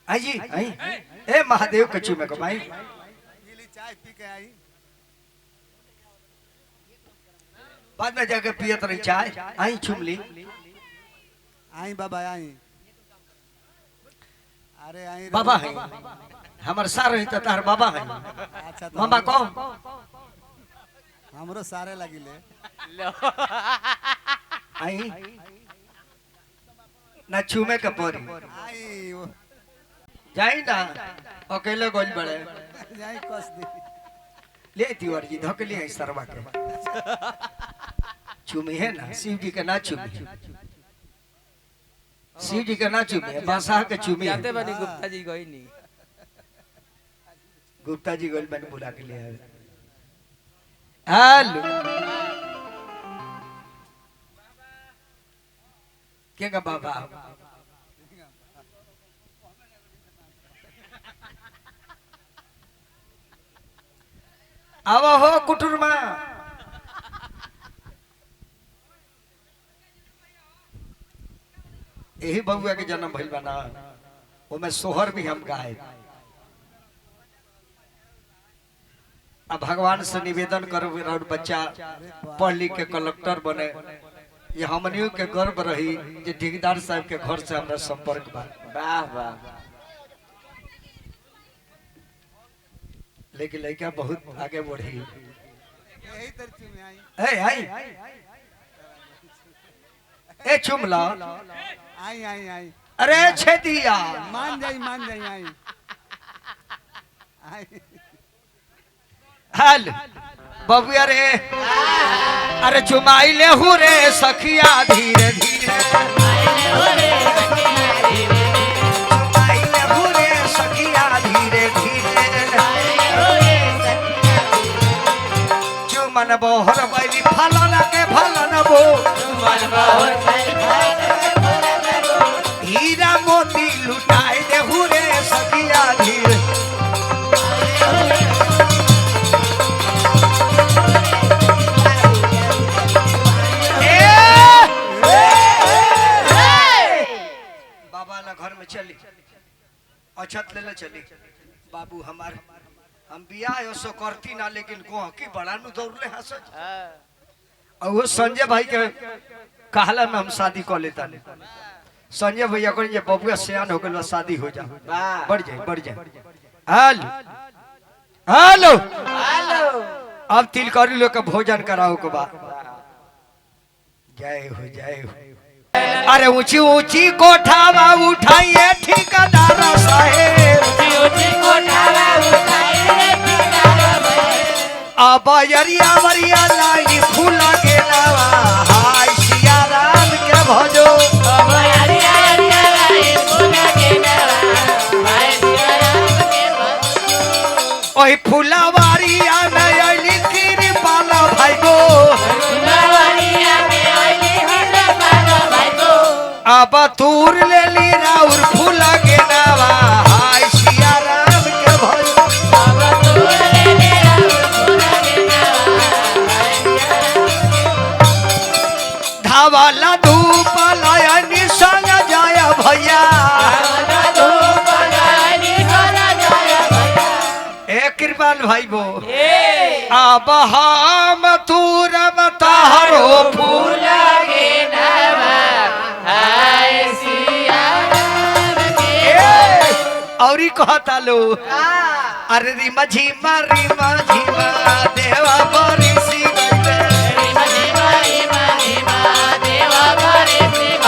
आई जी आई ए महादेव के चूमे को भाई गीली चाय पी के आई बाद में जाके पियत रही चाय आई चुमली आई बाबा आई अरे आई बाबा है हमार सार है तो तार बाबा है अच्छा तो मामा कौन हमरो सारे लगिले आई ना चूमे के परी आई वो जाई ना अकेले गोल बड़े जाई कस दी ले तिवारी जी धकली है सरवा के चूमी है ना शिव जी के ना चूमी शिव जी के ना चूमी है बादशाह के चूमी है जाते बनी गुप्ता जी गई नहीं गुप्ता जी गोल बन बुला के ले आए हेलो क्या का बाबा आवा हो कुटुरमा यही बउआ के जन्म भइल बा ना ओमे सोहर भी हम गाए अब भगवान से निवेदन करो और बच्चा पढ़ लिख के कलेक्टर बने ये हमनियों के गर्व रही जे ठेकेदार साहब के घर से हमरा संपर्क बा वाह वाह लेकिन लड़का बहुत आगे बढ़ी यही तरची में आई ए आई ए चुमला आई आई आई अरे छेदिया मान जाई आई आई हल बबुआ रे अरे चुमाई ले हूँ रे सखिया धीरे धीरे चुमाई ले हूँ रे सखिया धीरे धीरे चुमन बोहर बैली फलन के फलन बो हीरा मोती लुटाई दे हूँ रे सखिया धीरे घर में चली अछत ले चली बाबू हमार हम बियाह सो करती ना लेकिन को की बड़ा नु दौड़ले हंस और वो संजय भाई के कहला में हम शादी कर लेता ने संजय भैया को ये बबुआ सियान हो गल शादी हो जा बढ़ जाए हेलो हेलो हेलो अब तिलकारी लोग का भोजन कराओ के बाद जय हो अरे ऊंची ऊंची कोठावा उठाइए ठेकेदार साहेब ऊंची ऊंची कोठावा उठाइए ठेकेदार साहेब अब अरिया वरिया लाई फूल के लावा हाय सिया राम के भजो ओही फुलवारिया में अली कृपाल भाई गो अब तूर ले ली राउर फूल के नावा हाय सिया राम के भजो धावाला धूप लयनी संग जाय भैया ए कृपाल भाई बो अब हम तूरम तारो फूल और कहता लो अरे रिमा झीमा देवा बरी सी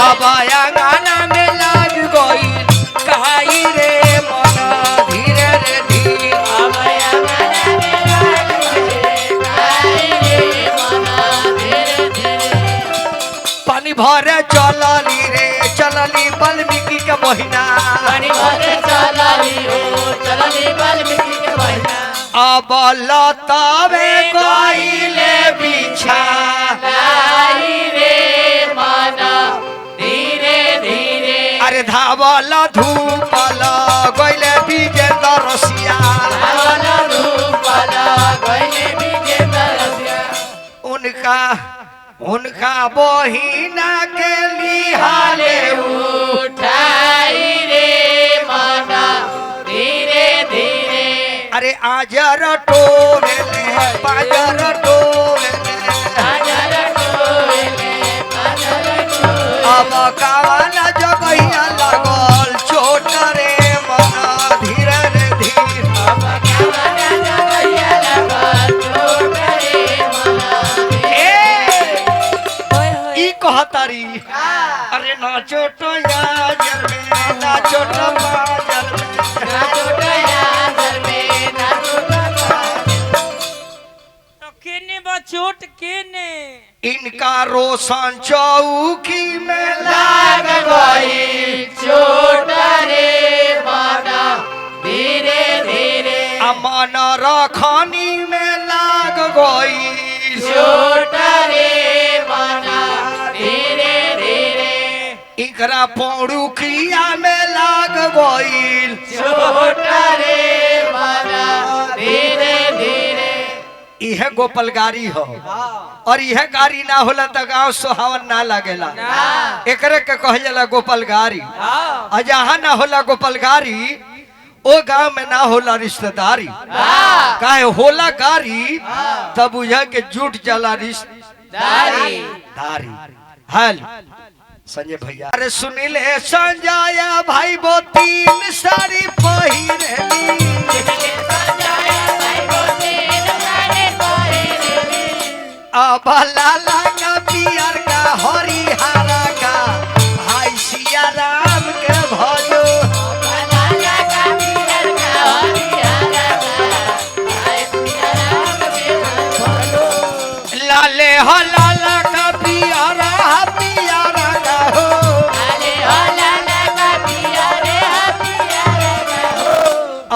अब आया गाना में लाग गई कहाई रे मन धीरे रे धीरे पानी भरे चलली वाल्मीकि के महीना अब लतावे गईले बिछा अरे धावल धूपल गईले विजेंद्र रसिया उनका बहिना के लिहाले अरे आजर टोले पाजर टोले अब कावाला जगहिया लगल चोट रे मन धीरे रे धीरे ई कहतारी अरे नाचो तो याजर में नाचो तो बाजर चोट केने इनका रोशन चौकी में लाग गई चोट रे माना धीरे धीरे अमन रखनी में लाग गई चोट रे माना धीरे धीरे इकरा पौड़ुकिया में लाग गई चोट रे माना धीरे धीरे यह गोपाल गाड़ी हो और यह गाड़ी ना होला तो गाँव सुहावन ना लगेला एकरे के कह जाला गोपाल गाड़ी और जहाँ ना होला गोपाल गाड़ी ओ गांव में ना होला रिश्तेदारी काहे होला गाड़ी तब बुझा के जुट जाला रिश्तेदारी हल संजय भैया अरे सुनिले संजय भाई वो तीन साड़ी पहिरली अब लाला का पियर का हरिहरा का हाय सिया राम के भजो लाले हो लाला का पियरा का हो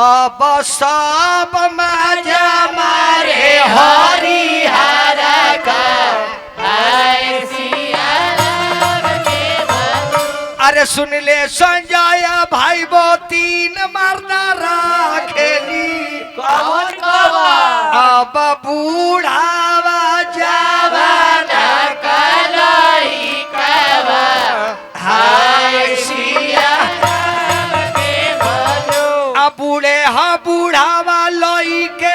अब सब मजा मारे हरिहरा का अरे सुन ले संजय भाई वो तीन मर्दा राखेली अब बूढ़ावा जवाना हाय सिया अब बूढ़े हाँ बूढ़ावा लई के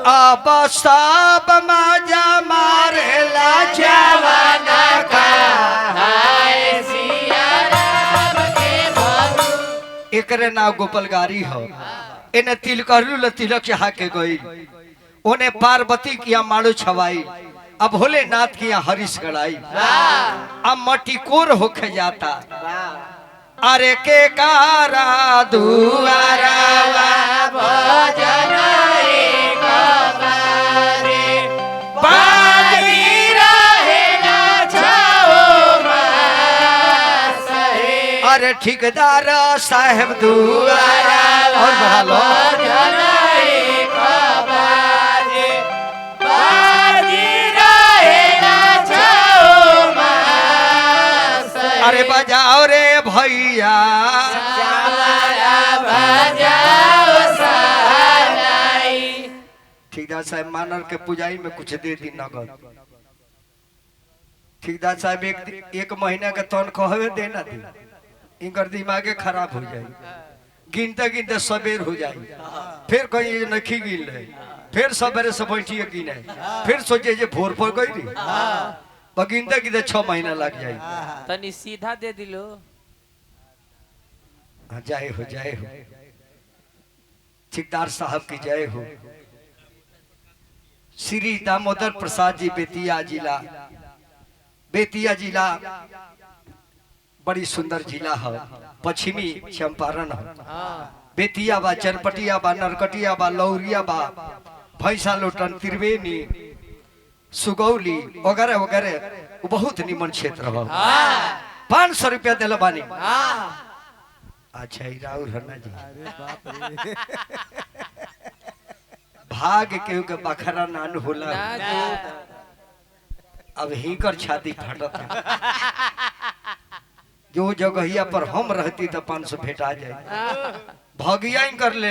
अब सब मजा मारेला जवाना का एकरे नाव गोपाल गाड़ी हो इन्हें तिलकरू तिलक चढ़ा के गई उन्हें पार्वती किया माड़ो छवाई अब भोलेनाथ किया हरीश गड़ाई अब मटिकोर होके जाता अरे के कारा दुआरा भजन एक बारे बाजी रहे ना छाओ सहे अरे ठेकेदार साहेब दुआरा और बढ़ा लो भजन एक बारे बाजी रहे ना छाओ सहे अरे बजाओ रे भैया ठेकेदार साहब मानर के पुजाई में कुछ दे दी नगद ठेकेदार साहब एक महीना का तनख्वाह देना दी इनकर दिमागे खराब हो जाए गिनते गिनते सबेर हो जाए फिर कहीं नखी गिन रहे फिर सवेरे से बैठिए गिने फिर सोचे जे भोर पर गई रही गिनते गिनते 6 महीना लग जाए तनी सीधा दे दिलो जय हो ठेकेदार साहब की जय हो। श्री दामोदर प्रसाद जी बेतिया जिला बड़ी सुंदर जिला है पश्चिमी चंपारण है बेतिया बा चनपटिया बा नरकटिया बा लौरिया बा भैंसा लोटन त्रिवेणी सुगौली वगैरह वगैरह बहुत निमन क्षेत्र है 500 रुपया दिल बानी अच्छा राहुल हरना जी भाग के बखरा नान होला अब हिकर छाती फटता जो जगहिया पर हम रहती तो 500 भेटा जाए भगिया कर ले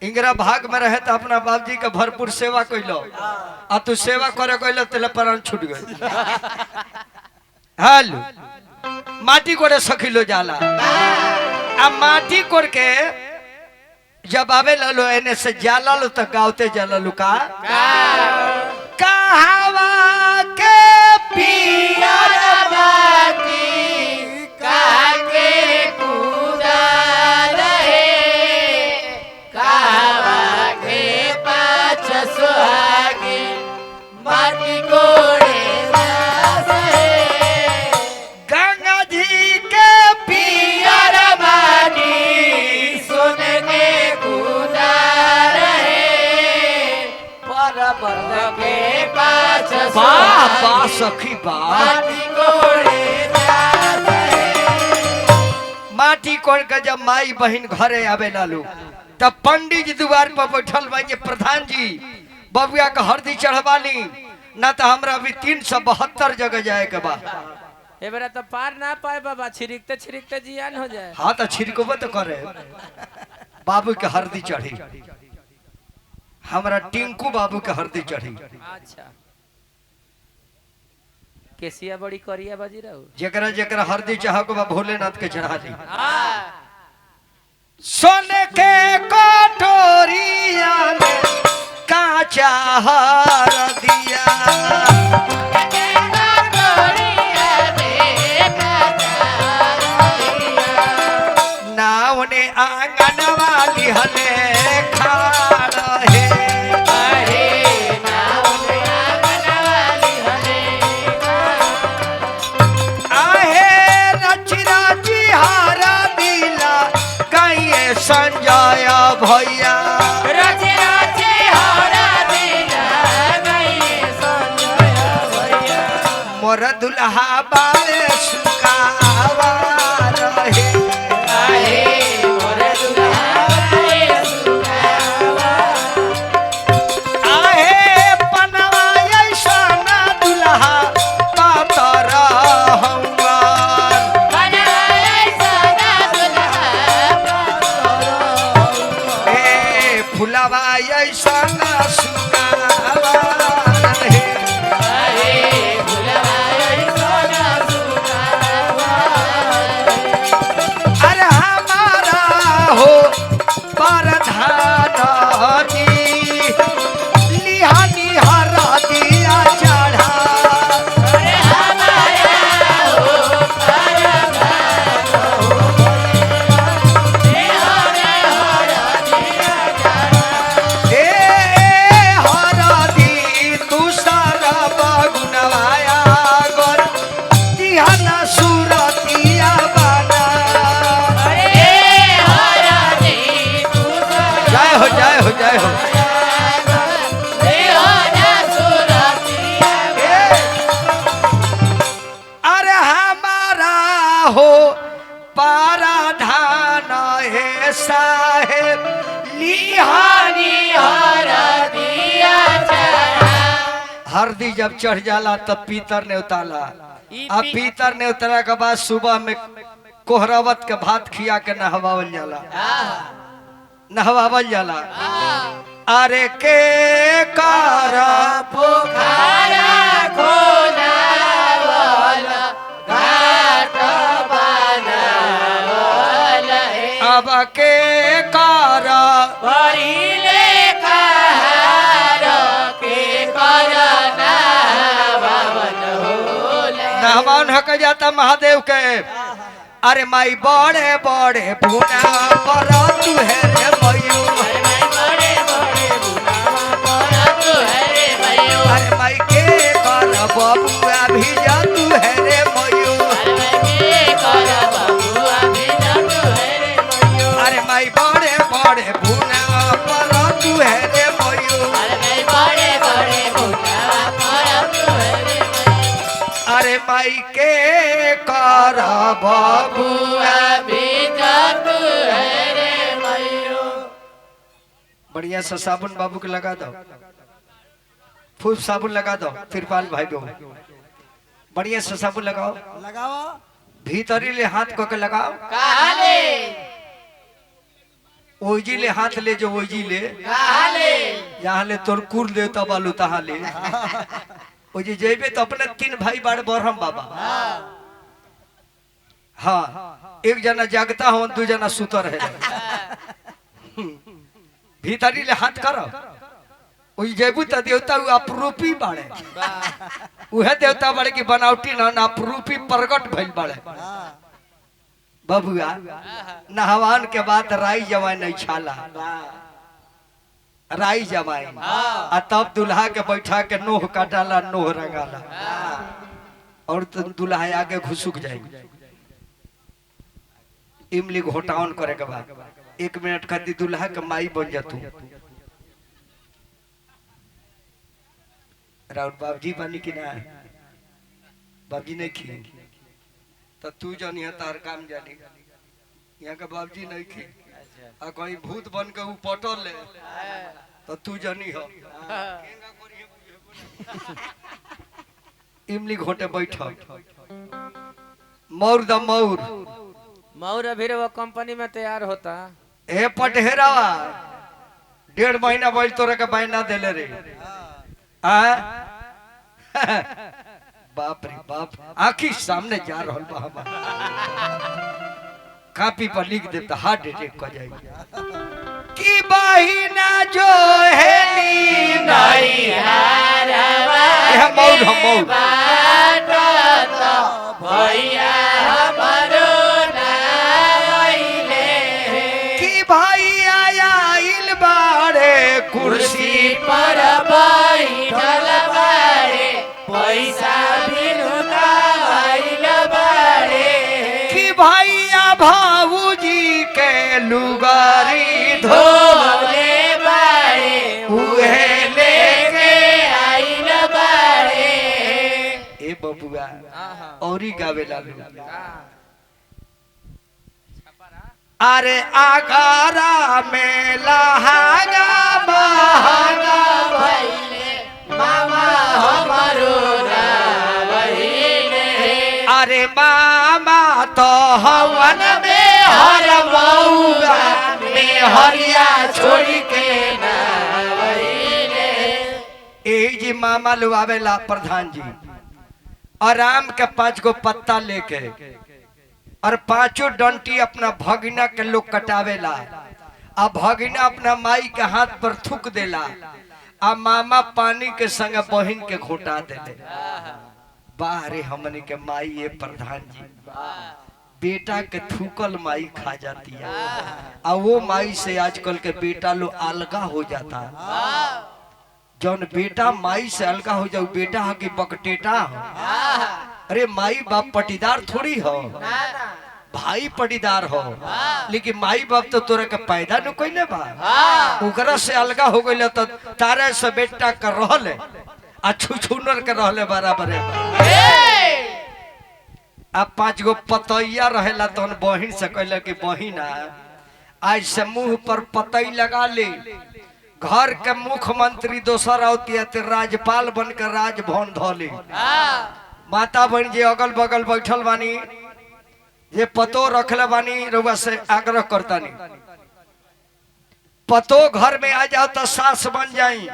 इंगरा भाग में रहे तो अपना बाप जी के भरपूर सेवा कैलो आ तू सेवा करे कैलो तेल प्राण छूट गए हेलो माटी कोड़े सखिलो जाला आ माटी कोड़ के जब आवे लो एने से जाला लो तो गावते जाला लो का कहावा के पियर बाती काके कूदा रहे कावा के पाछ सुहागे माटी कोड़े गंगा जी के पियर बानी सुन के कूदा रहे परबत के पाछ वाह सखी माटी कोड़े माटी कोड़ के जब माई बहन घरे आवे लालू तब पंडित जी द्वार पर बैठल भाई प्रधान जी बबुआ के हरदी चढ़वाली ना तो हमरा अभी 372 जगह जाए के बा एबरा तो पार ना पाए बाबा छिड़कते जियान हो जाए हाँ तो छिड़कबो तो करे बाबू के हरदी चढ़ी हमरा टिंकू बाबू के हरदी चढ़ी अच्छा केसिया बड़ी करिया बाजी रहू जकरा जकरा हरदी चाहक बा भोलेनाथ के चढ़ा दी सोने के कटोरिया में काचा हरदिया नाव ने आंगन वाली हले खा रहे संजय भैया मोर दुल्हा बाले सुकावा रहे आहे पनवा ऐसन दुल्हा पातर फुलवा ऐसन सुकावा रहे अरे हमारा हो परधान लिहानी हरा दिया चढ़ा हरदी जब चढ़ जाला तब पीतर ने उताला। अब पीतर ने उतरा के बाद सुबह में कोहरावत के भात खिया के नहवावल जाला। नहवावल जाला। अरे के कारा पोखरा खोदावल घाट बनावल अब के कारा परिले कहार के करना भवन होला नहवान हक जाता महादेव के। अरे माई बड़े बड़े भुना पर तू है रे मयूर। अरे माई के कर बबुआ भी जा तू है रे मयूर। अरे माई बड़े बड़े भुना पर तू है रे मयूर। अरे माई के कर बबुआ बढ़िया सा साबुन बाबू के लगा दो। खूब साबुन लगा दो। तिरपाल भाई बहू बढ़िया सा साबुन लगाओ। लगाओ भीतरी ले हाथ को के लगाओ। ओजी ले हाथ ले जो ओजी ले यहाँ ले तोर कुर देवता बालू तहा ले ओजी जेबे तो अपने 3 भाई बाड़ बरहम बाबा। हाँ एक जना जागता हो 2 जना सुतर है। भीतरी ले हाथ करो। ओई जेबू त देवता अपरूपी बाड़े। उहे देवता बाड़े की बनावटी ना अपरूपी प्रगट भइल बाड़े। बबुआ नहवान के बाद राई जवाई नहीं छाला। राई जवाई आ तब दुल्हा के बैठा के नोह काटाला नोह रंगाला और तो दुल्हा आगे घुसुक जाएगी। इमली घोटावन करे के बाद 1 मिनट खातिर दुल्हा के माई बन जातू। राउत बाबजी बनी कि ना बाबजी नहीं खी तो तू जानी है तार काम जानी। यहाँ का बाबजी नहीं खी आ कहीं भूत बन के ऊ पटल ले तो तू जानी हो। इमली घोटे बैठ मौर द मौर मौर अभी वो कंपनी में तैयार होता। ए पटहेरावा 1.5 महीना बैल तोरा के बायना देले रे। बाप रे बाप आखी सामने जा रहल बा हमार। कापी पर लिख दे तो हार्ट अटैक कर जाएगी। कि बहिना जो है नी नहीं है मौर हम मौर भैया हमारो नाइले कि भाई आया इल बाड़े कुर्सी पर बैठल बारे पैसा बिनुता भइल बारे कि भैया भाऊजी के लुगारी धोले बारे उहे लेके आइल बारे ए बबुआ औरी गावे लालू। अरे आगारा में लहागा बहागा भइले मामा हमारो ना भइले अरे मामा तो हवन में हर मऊगा में हरिया छोड़ी के ना भइले ए जी मामा लुआवेला प्रधान जी आराम के 5 गो पत्ता लेके और 5 डंटी अपना भगिना के लोग कटावेला। आ भगिना अपना माई के हाथ पर थूक देला आ मामा पानी के संग बहिन के घोटा देले। बाहरे हमने के माई ये प्रधान जी बेटा के थूकल माई खा जाती है। आ वो माई से आजकल के बेटा लोग अलगा हो जाता। जौन बेटा माई से अलगा हो जाओ बेटा हो कि बकटेटा हो। अरे माई बाप पटीदार थोड़ी हो भाई पटीदार हो लेकिन माई बाप तो तोरा के पैदा न कोई ने बा ओकरा से अलगा हो गइल तो तारे से बेटा कर रहले आ छुछुनर के रहले बराबर है। अब 5 गो पतैया रहेला तो बहिन से कहले कि बहिना आज से मुंह पर पतई लगा ले घर के मुख्यमंत्री दोसर होती है राज्यपाल बनकर राजभवन धोली माता बहन जी अगल बगल बैठल बानी ये पतो रखले बानी रउआ से आग्रह करता नहीं पतो घर में आ जाओ तो सास बन जाई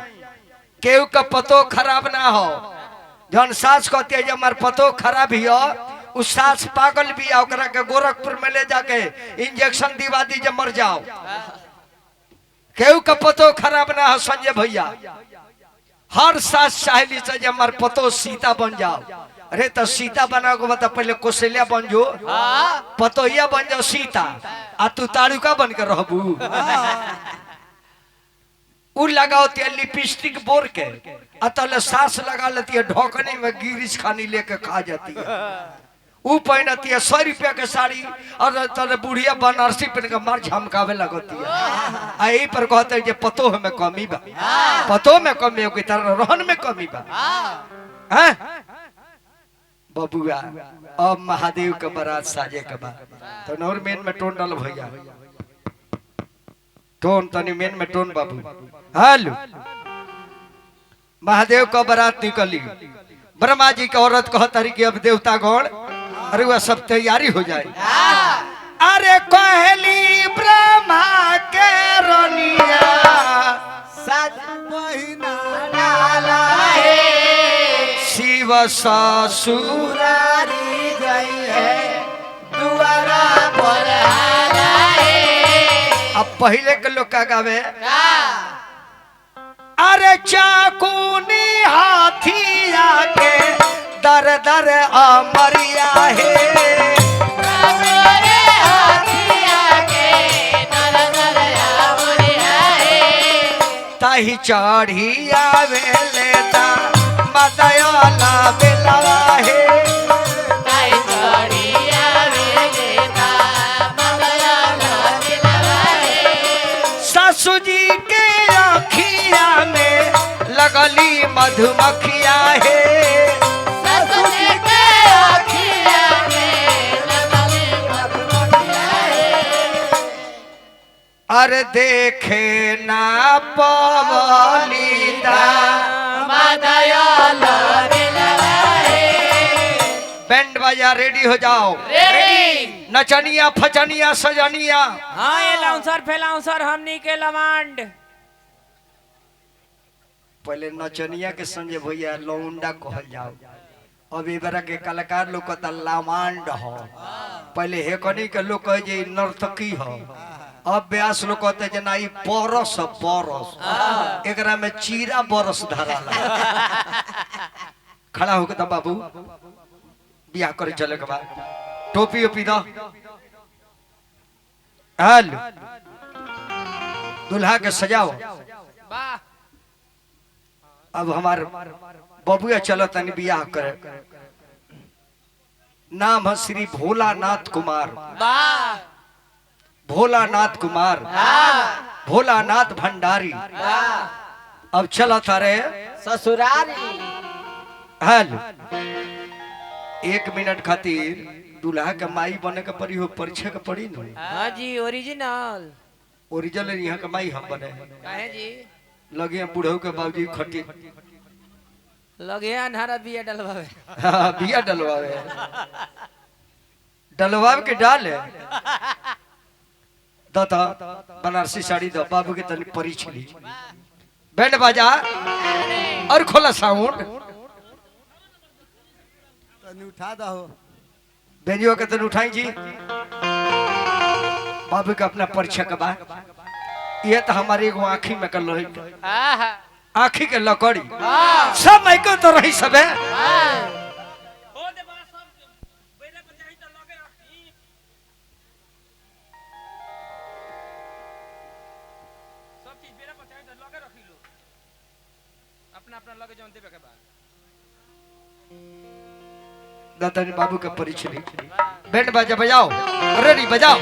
केहू का पतो खराब ना हो जन सास कहती है हमार पतो खराब ही हो उस सास पागल भी है ओकरा के गोरखपुर में ले जाके इंजेक्शन दिवा दी जब मर जाओ केहू का पतो खराब ना हो संजय भैया हर सास चाहली से जब हमार पतो सीता बन जाओ अरे तो सीता बना को बता पहले कौशल्या बन जो पतोहिया बन जाओ सीता आ तू तारुका बन कर रहबू उ लगाओ लिपस्टिक बोर के अतल सास लगा लेती है ढोकने में गिरिश खानी लेके खा जाती है उ पहनती है 100 रुपया के साड़ी और तले बुढ़िया बनारसी पहन के मार झमकावे लगती है यही पर कहते हैं पतो में कमी बा पतो में कमी हो की तरह रोहन में कमी बा हैं बबुआ अब महादेव के बारात साजे के बाद तो नौर मेन में टोन डाल भैया टोन तनी मेन में टोन बाबू हेलो महादेव का बारात निकली ब्रह्मा जी का औरत कहतरी कि अब देवता गण अरे वह सब तैयारी हो जाए अरे कहली ब्रह्मा के रनिया महीना शिव ससुरारी गई है दुआरा पर आला है अब पहले के लोग का गावे अरे चाकूनी हाथिया के दर दर अमरिया है मेरे हाथिया के दर दर अमरिया है ताही चढ़ी आवे लेता मदयाला बेलवा है ताई चढ़िया वेलेता मदयाला दिलवा है सासू जी के आँखिया में लगली मधुमक्खिया है ससुर के आँखिया में लगले मधुमक्खिया है अरे देखे ना पवलीदा मदयाला दिलवा है बैंड बाजा रेडी हो जाओ रेडी नचनिया फचनिया सजनिया हाँ ये लाउंसर फैलाउंसर हमनी के लमांड पहले नचनिया के संजय भैया लौंडा कहल जाओ अब इबरा के कलाकार लोग कहता लामांड हो पहले हेकनी के लोग कहे जे नर्तकी हो अब व्यास लोग कहते जना ई परस परस एकरा में चीरा बरस धराला खड़ा होके त बाबू बियाह करे चले के बाद टोपी ओपी दो हाल दुल्हा के सजाओ वाह अब हमार बबुआ चलो तनी बियाह करे नाम है श्री भोलानाथ कुमार वाह भोलानाथ कुमार भोलानाथ भंडारी अब चलो तारे ससुरारी हेलो 1 मिनट खातिर दूल्हा के माई बने के पड़ी हो परीक्षा के पड़ी न हाँ जी ओरिजिनल ओरिजिनल यहाँ के माई हम बने काहे जी लगे बूढ़ऊ के बाबूजी खटी लगे अनहरा बिया डलवावे बिया डलवावे डलवावे के डाले दाता बनारसी साड़ी दो बाबू के तनी परीक्षा ली बैंड बाजा और खोला साउंड तनी उठा दो बेंजियो के तन उठाई जी बाबू का अपना परीक्षा के बाद ये तो हमारी एगो आँखी में कर लोही आँखी के लकड़ी सब माइको तो रही सब है दादाजी बाबू का परीक्षा ली बैंड बाजा बजाओ रेडी बजाओ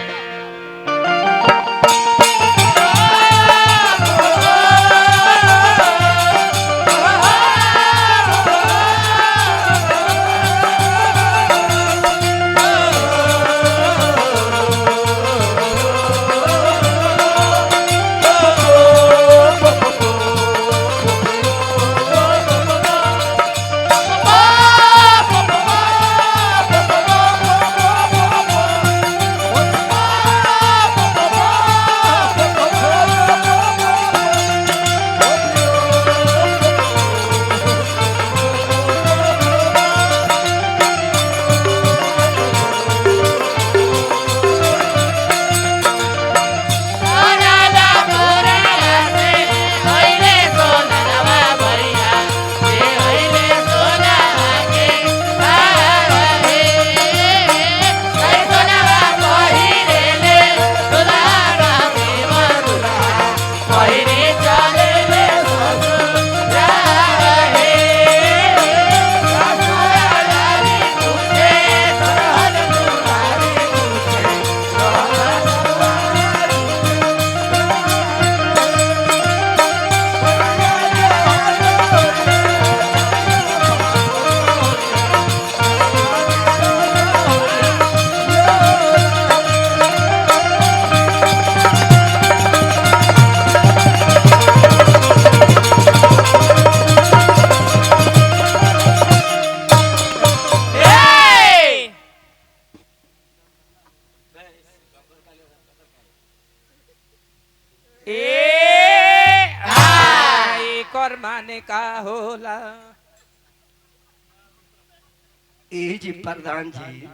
ए जी प्रधान जी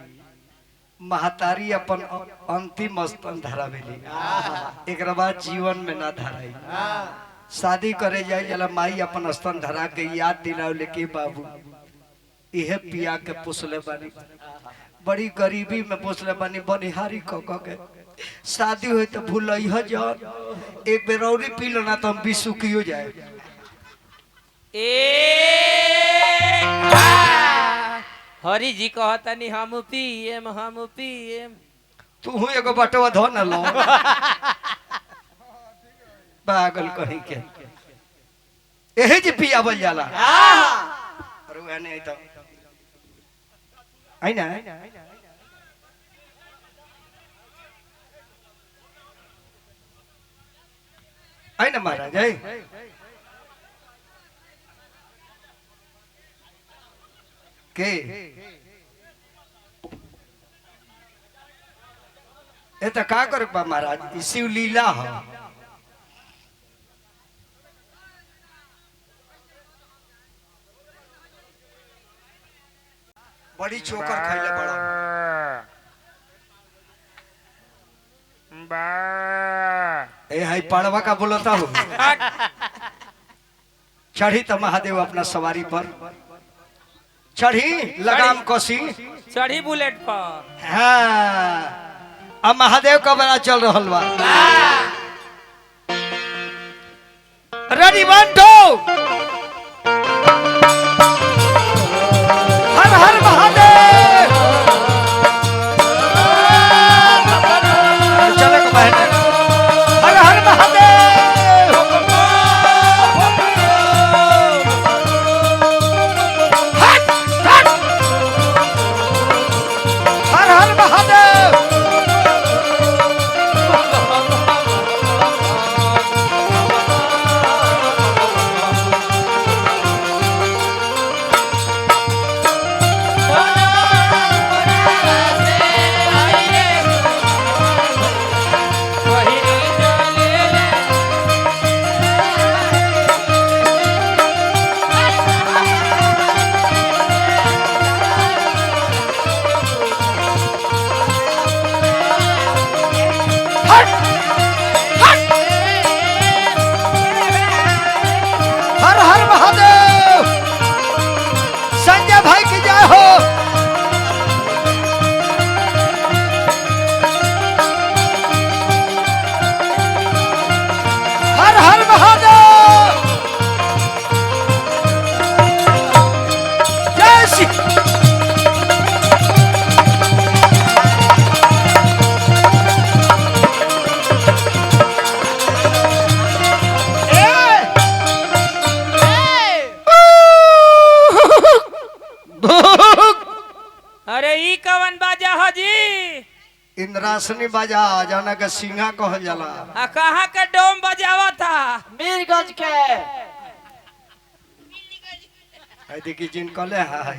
महतारी अपन अंतिम स्तन धरावेली एक बाद जीवन में ना धराई शादी करे जाए जला माई अपन स्तन धरा के याद दिलावले के बाबू इहे पिया के पोसले बानी बड़ी गरीबी में पोसले बानी बनिहारी क के शादी हुई तो भूल जन एक बेर और पी लो ना तो हम बिसुकियो जाए हरि जी कहतनी हम पिएम तू हूँ एगो बटवा धो न लो पागल कहीं के यही जी पियावल जाला अरे वह नहीं तो आई ना आई ना महाराज आई के ए तो का कर महाराज शिव लीला है बड़ी चोकर खाइले बड़ा ए हाई पाड़वा का बोलता हूँ चढ़ी तो महादेव अपना सवारी पर चढ़ी लगाम कसी चढ़ी बुलेट पर हाँ अब महादेव का बड़ा चल रहा बा रेडी 1 2 हर हर महादेव चले को बहन हर हर महादेव हट हट हर हर महादेव हर हर महादेव संजय भाई की जय हो हर हर महादेव जय श्री अरे ई कवन बाजा हो जी इंद्रासनी बाजा जाना का सिंहा कहल जाला आ कहाँ के डोम बजावा था मीरगंज के आई देखी जिन कहले हाय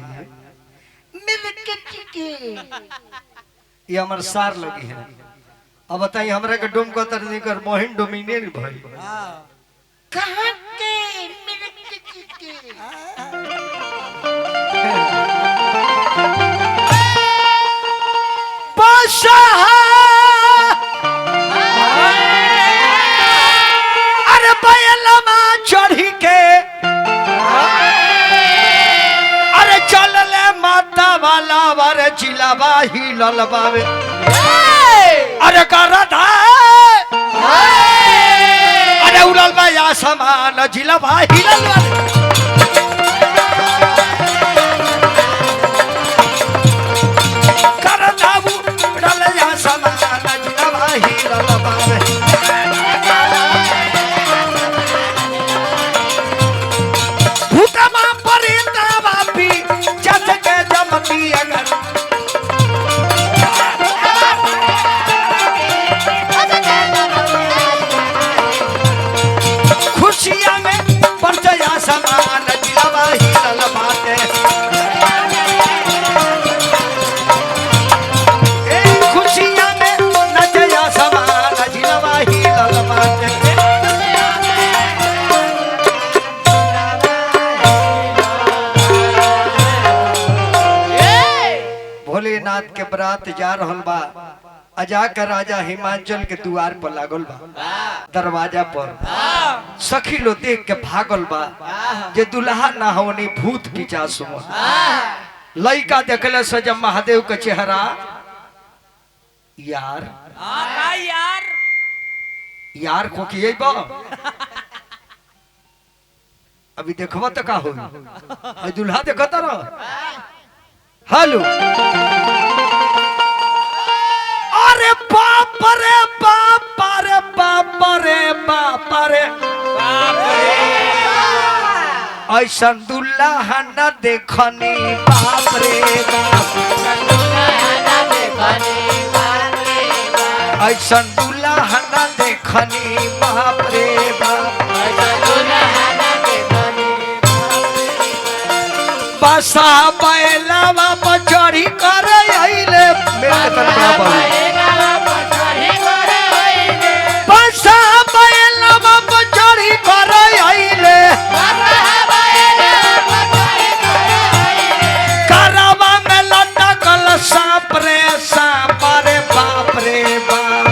ये हमर सार लगी है अब बताइए हमरा के डोम को तरनी कर मोहिन डोमिने नहीं भाई कहाँ के मीरगंज के अरे बैलमा चढ़ी के अरे चल ले माता वाला बारे जिलावा ही ललबावे अरे करदा अरे उड़ल बा या समान जिलावा ही ललबावे खुशियां में परचया समा नाथ के बरात जा रहल बा अजा के राजा हिमांचल के द्वार पर लागल बा दरवाजा पर सखी लो देख के भागल बा जे दुल्हा ना होनी भूत पिचास हो लइका देखले से जब महादेव के चेहरा यार का यार यार को किए बा अभी देखबो तो का होई आई दुल्हा देखता रह हेलो अरे बाप रे बाप रे बाप रे बाप रे ऐसा दुल्हा न देखनी बाप रे बाप ऐसा दुल्हा न देखनी बाप रे बाप बसा बैलावा पर चढ़ी कर आइले मेरे तन बराबर बसा बैलावा पर चढ़ी कर आइले करवा में लटकल सांप रे बाप रे बाप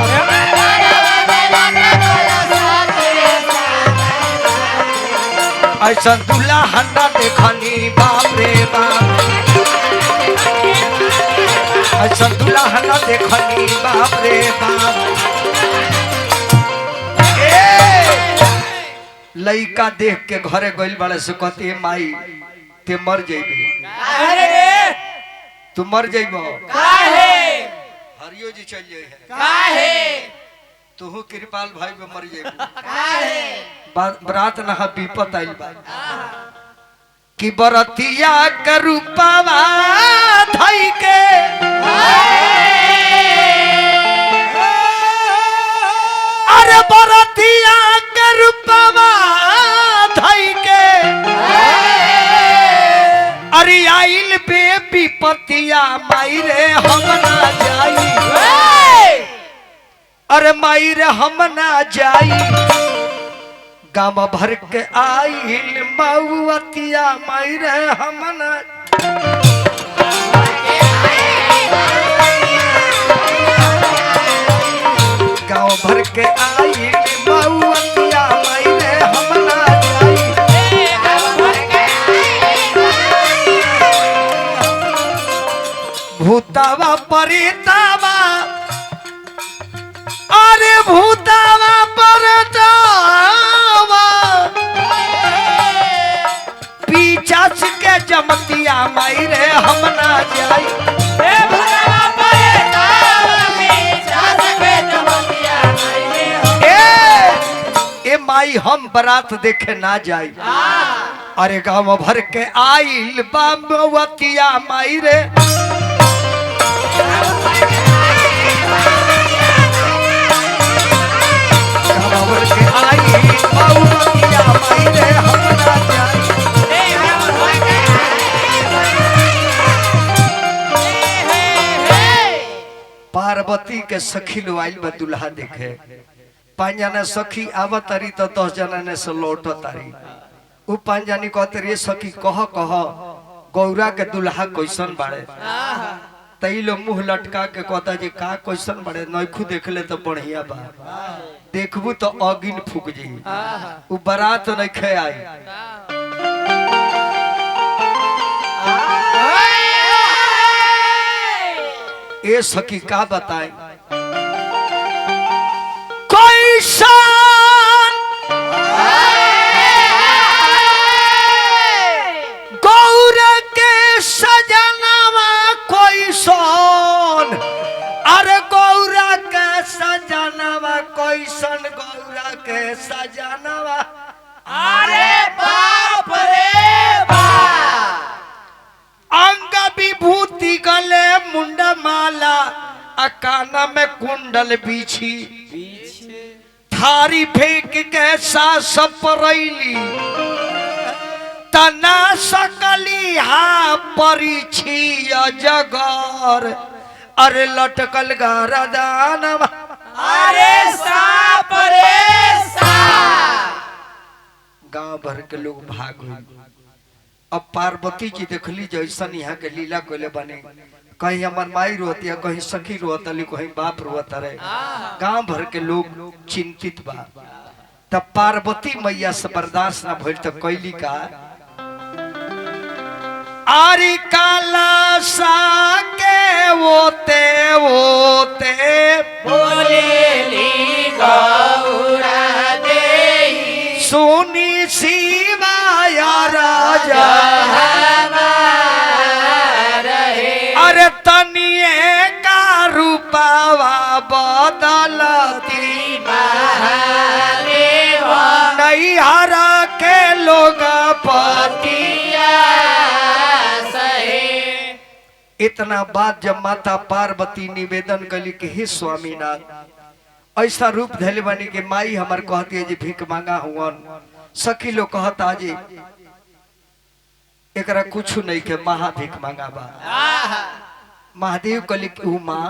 ऐसा दुल्हा न देखनी बाप रे बाप ऐसा दुल्हा न देखनी बाप रे बाप लइका देख के घरे गइल बड़े से कहते माई ते मर जइबे अरे तू मर जइबो काहे हरियो जी चल जाए काहे तू कृपाल भाई में मर जइबो काहे बरात नहा विपत आइल बा कि बरतिया के रूपवा धई के अरे बरतिया के रूपवा धई के अरे आइल बे विपतिया माई रे हम ना जाई अरे माई रे हम ना जाई गाम भर के आइल मऊतिया माई रे हम ना गाँव भर के आइल मऊतिया माई रे हम ना जाई भूतावा परितावा अरे भूतावा परतावा पीछा के जमतिया माई रे हम ना जाई ए माई हम बारात देखे ना जाई अरे गाँव भर के आइल बामवतिया माई रे के आई मऊतिया माई रे हम ना जाई पार्वती के सखी लो आइल बा दुल्हा देखे 5 जना सखी आवत तारी तो 10 जना ने से लौट तारी उ 5 जानी कहते रे सखी कह गौरा के दुल्हा कैसन बाड़े तई लो मुंह लटका के कहता जी का कैसन बाड़े नैखू देखले तो बढ़िया बा देखबू तो अगिन फूक जी उ बारात नहीं खे आई ए सखी का बताए कैसन गौर के सजनवा कैसन अरे गौरा के सजनवा कैसन गौरा के सजनवा अरे बाप रे बाप अंग विभूति गले मुंडा माला अकाना में कुंडल बीछी थारी फेंक के सास परैली तना सकली हा परिछी अजगर अरे लटकल गरदान अरे सांप रे सांप गांव भर के लोग भाग गए अब पार्वती जी देखली जैसन यहाँ के लीला कोले बने कहीं हमार माई रोती है, कहीं सखी रोतली, कहीं बाप रोता रहे, गांव भर के लोग चिंतित बा। तब पार्वती मैया से बर्दाश्त ना भइल तो कैली का आरी काला सा के वोते वोते बोलेली गौरा देई सुनी शिवाया राजा अरे तनिए का रूपावा बदलती महादेव नहीं हरा के लोग पति। इतना बात जब माता पार्वती निवेदन कली कि हे स्वामीनाथ ऐसा रूप धैले बनी के माई हमार कहती है जी भीख मांगा हुआ, सखी लोग कहता जी एकरा कुछ नहीं के महा भीख मांगा बा। महादेव कली कि माँ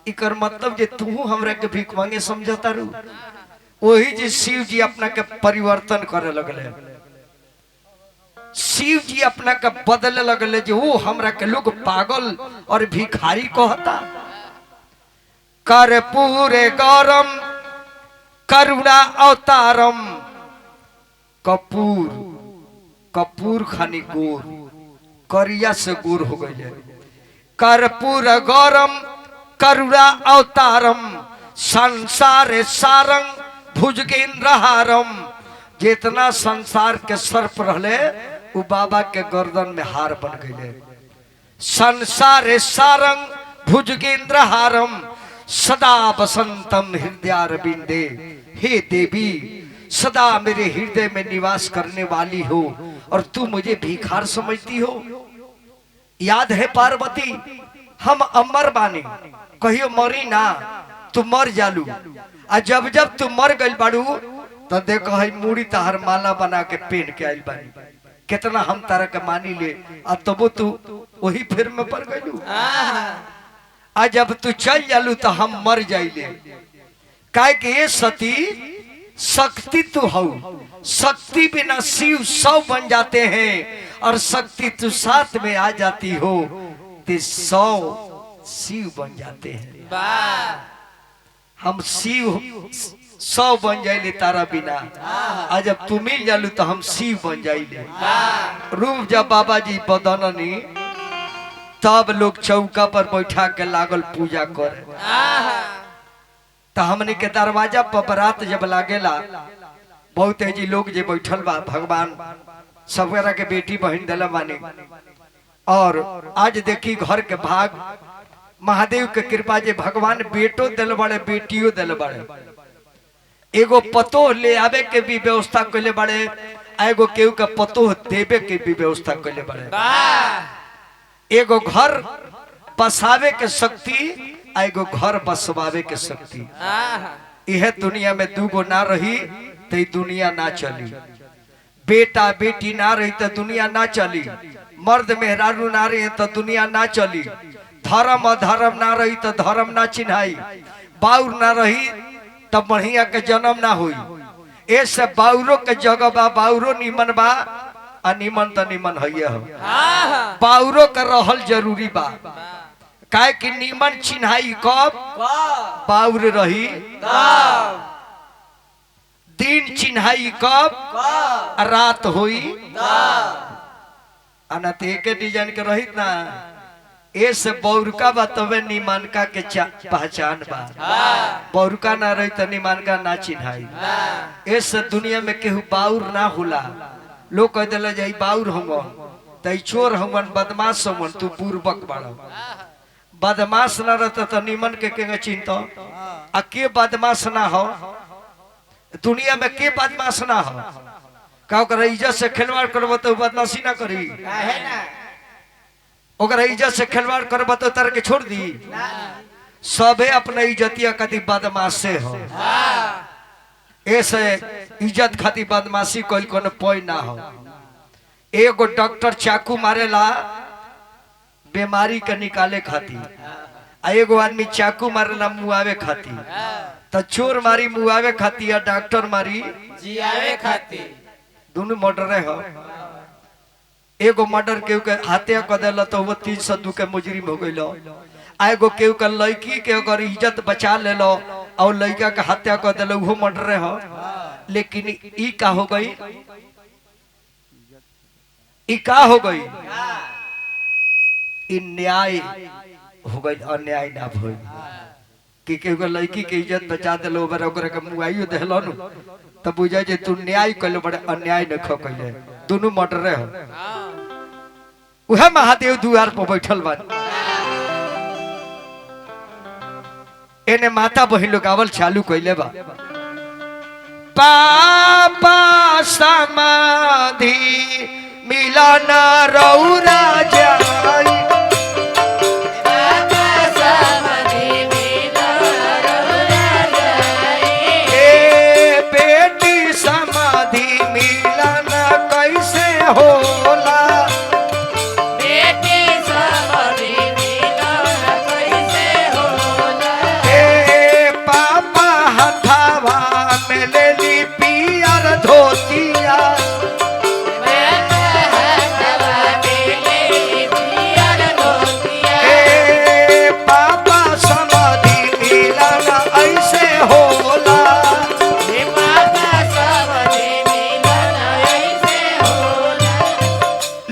इकर मतलब जे तू हमरा के भीख मांगे समझता रू। वही जी शिव जी अपना के परिवर्तन करे लगले, शिव जी अपना के बदले लगले जो वो हमरा के लोग पागल और भिखारी कहता। कर्पूरे गौरम करुणा अवतारम कपूर कपूर खानी गोर करिया से गोर हो गए। कर्पूर गौरम करुणा अवतारम संसार सारंग भुजगेंद्रहारम। जितना संसार के सर्प रहले उ बाबा के गर्दन में हार बन गए। संसार सारंग भुजगेंद्रहारम सदा बसंतम हृदयारविंदे। हे देवी सदा मेरे हृदय में निवास करने वाली हो और तू मुझे भिखार समझती हो। याद है पार्वती हम अमर बानी, कहियो मरी ना, तू मर जालू। आ जब जब तू मर गई बाड़ू तो देखो है मूड़ी तहार माला बना के पहन के आइल बानी। कितना हम तारा के मानी ले आ तबो तू वही फिर में पड़ गईलू। आ जब तू चल जालू तो हम मर जाइले। काहे कि ये सती शक्ति तू हो, शक्ति बिना शिव 100 बन जाते हैं और शक्ति तू साथ में आ जाती हो तो 100 शिव बन जाते हैं। हम शिव 100 बन जाइले तारा बिना। आज जब तू मिल जालू तो हम शिव बन जाइले। रूप जब बाबा जी बदननी तब लोग चौका पर बैठा के लागल पूजा करे। तो हमने के दरवाजा पर बरात जब लागेला बहुत है जी लोग जे बैठल बा भगवान सबरा के बेटी बहन दिल बानी। और आज देखी घर के भाग महादेव के कृपा जे भगवान बेटो दिल बड़े बेटियों दिल बड़े। एगो पतो ले आवे के भी व्यवस्था कैले बड़े, एगो केहू के पतो देवे के भी व्यवस्था कैले बड़े। एगो घर बसावे के शक्ति, एगो घर बसवावे के शक्ति। यह दुनिया में दूगो ना रही तो दुनिया ना चली। बेटा बेटी ना रही तो दुनिया ना चली। मर्द मेहरारू ना रही तो दुनिया ना चली। धर्म अधर्म ना रही तो धर्म ना चिन्हाई। बाउर ना रही तब बढ़िया के जन्म ना हुई। ऐसे बाउरो के जगह बा, बाउरो निमन बा आ निमन तो निमन है हो। बाउरो का रहल जरूरी बा। काहे कि निमन चिन्हाई कब बाउर रही, दिन चिन्हाई कब रात हुई। आना तो एक डिजाइन के रही ना। ऐसे बौरका बा तबे निमानका के पहचान बा। बौरका ना रही तो निमानका ना चिन्हाई। ऐसे दुनिया में केहू बाउर ना होला। लोग कह दिला जाई बाउर होंगे तो चोर होंगे बदमाश होंगे तू बुर्बक बड़ा। बदमाश ना रहता तो निमन के चिंता। आ के बदमाश ना हो दुनिया में, के बदमाश ना हो का ओकरा इज्जत से खिलवाड़ करबो तो बदमाशी ना करी। ओकरा इज्जत से खिलवाड़ करबो तो तार के छोड़ दी। सबे अपने इज्जतिया कदी बदमाश से हो। ऐसे इज्जत खाती बदमाशी कोई कोनो पोई ना हो। एगो डॉक्टर चाकू मारेला बीमारी के निकाले खाती, आ एगो आदमी चाकू मारेला मुआवे खाती। तो चोर मारी मुआवे खाती या डॉक्टर मारी जियावे खाती। दोनों मर्डरे हो। एगो मर्डर केहू के हत्या कर देला तो वो 302 के मुजरिम हो गइलो। आ एगो केहू के लड़की के अगर इज्जत बचा लेलो और लड़का के हत्या कर देलो वो मर्डर हो। लेकिन ई का हो गई, ई का हो गई, ई न्याय हो गई, अन्याय ना भइल कि केहू के लड़की के इज्जत बचा देलो ओकर ओकरा के मुआइयो देलो न तब बुझा जे तू न्याय कइलो बड़े अन्याय न ख कइले दोनों मर्डर हो। उहे महादेव द्वार पर बैठल बा। एने माता बहिन लोग गावल चालू कइले बा। पापा समाधि मिलन रौरा जाई होला बेटी समाधि मिलन कैसे होला ए पापा हथावा में ले ली पियर धोतिया ए पापा समाधि मिलन ऐसे होला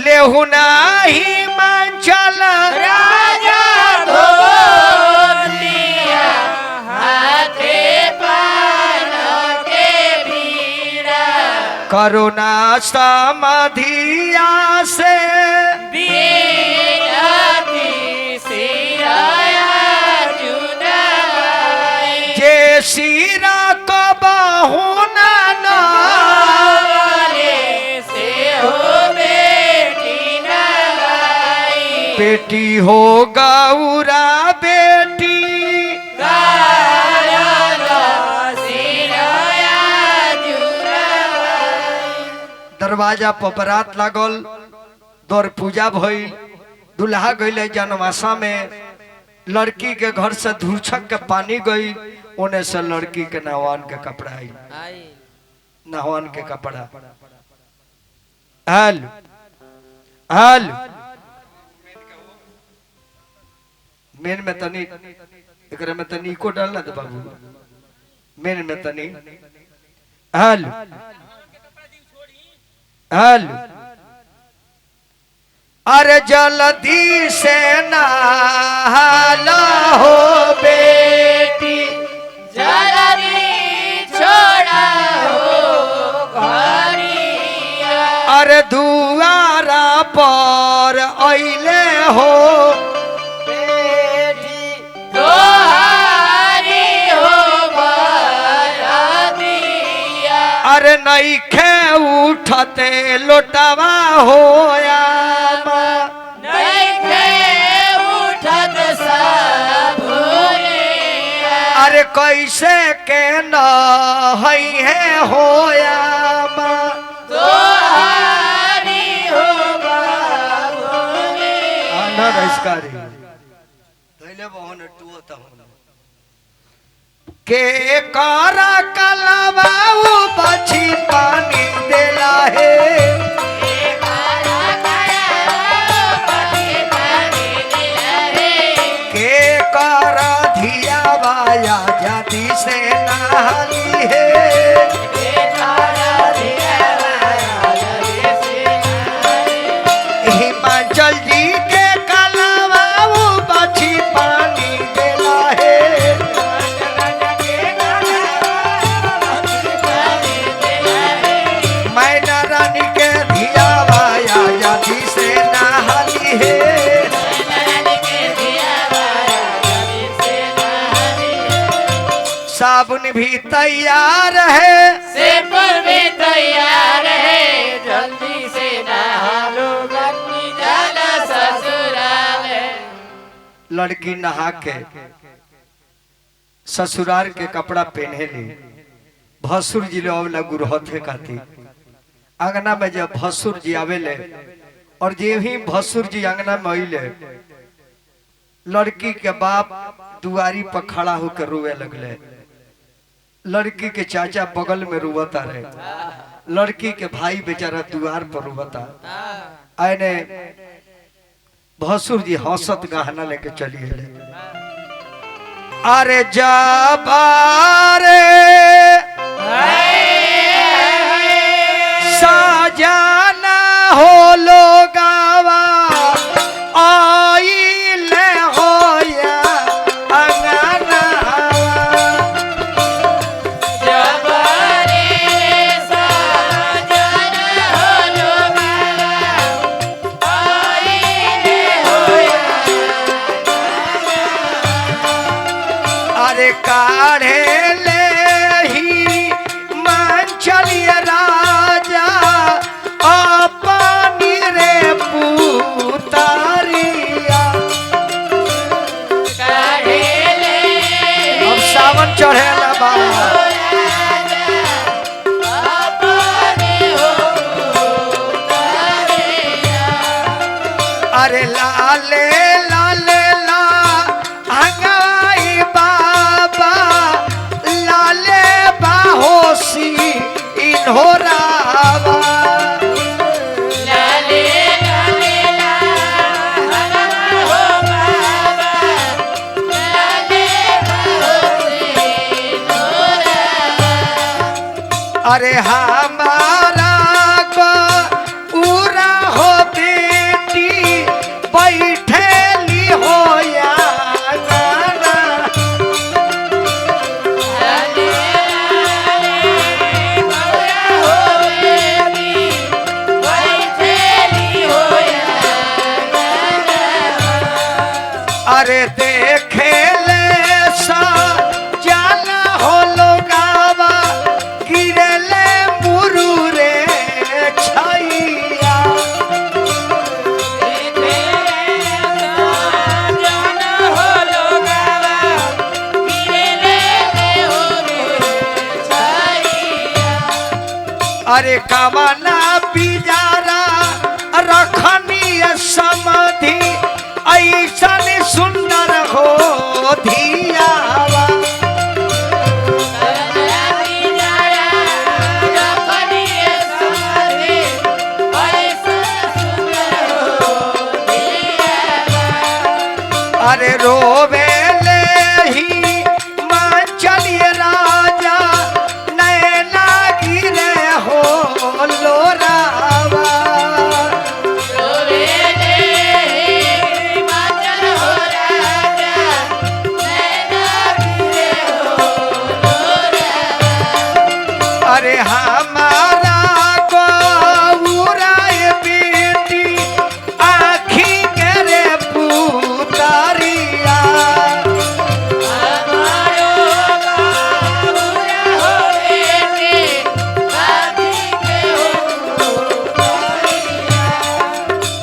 लेहु नाही मंचल राजा धोतिया हाथे पान के बीड़ा करुणा समाधिया से बीराती सिराया जुदाई जे सिरा को बहुना ना से हो बेटी नगाई बेटी हो गौरा बेटी दरवाजा पर बरात लागल, दौर पूजा भइल, दुल्हा गइले जनमासा में, लड़की के घर से धूर्छक के पानी गई, ओने से लड़की के नहवान के कपड़ा आई, नहवान के कपड़ा हाल हाल मेन में तनी एकरा में तनी को डालना दे बाबू, मेन में तनी हाल हाल अरे जल्दी से नहाला हो बेटी जल्दी छोड़ा हो घरिया अरे दुआरा पर अइले हो बेटी तोहारी हो बरातिया अरे नइखे उठते लोटवा होया नहीं थे उठत साबुनिया अरे कैसे के न हई है होया तोहारी हो बाबुनिया आना रसकारी पहले बहुन टूता हूं के कारा कलवाऊ बची पानी देला है के कारा धिया बाया जाति से नहाली है हिमाचल जी के कलवाऊ बची पानी देला है मैना रानी के धिया बाया जाति से नहाली है साबुन भी तैयार है से पर भी तैयार है जल्दी से नहा लो गन्नी जाला ससुराल है लड़की नहा के ससुराल के कपड़ा पहने ली भसुर जी ले गुरहथे खाती अंगना में जब भसुर जी आवेले और जे ही भसुर जी अंगना में अइले लड़की के बाप दुआरी पर खड़ा होकर रोवे लगले, लड़की के चाचा बगल में रोवता रहे, लड़की के भाई बेचारा दुआर पर रोवता। आने भसुर जी हंसत गहना लेके चली गए। अरे जाबारे साजाना हो लोगावा आइले होया अंगना अरे काढ़े ले ही मान चलिए राजा अपनी रे पुतारिया। अब सावन चढ़े लबा अरे लाले लाले ला हंगाई बाबा लाले बाहोसी इन्होरावा अरे हमारा पूरा हो बेटी बैठेली हो या गाना। अरे देखे ले सा जाना हो लोगावा गिरले मुरु रे छैया। अरे कामना पिजारा रखनी समधि ऐसन सुंदर हो धियावा। अरे रोवे ले ही मान चलिए राजा नैना गिरे हो लोरावा। अरे हमारा गौराए बेटी आखी करे पुतारिया।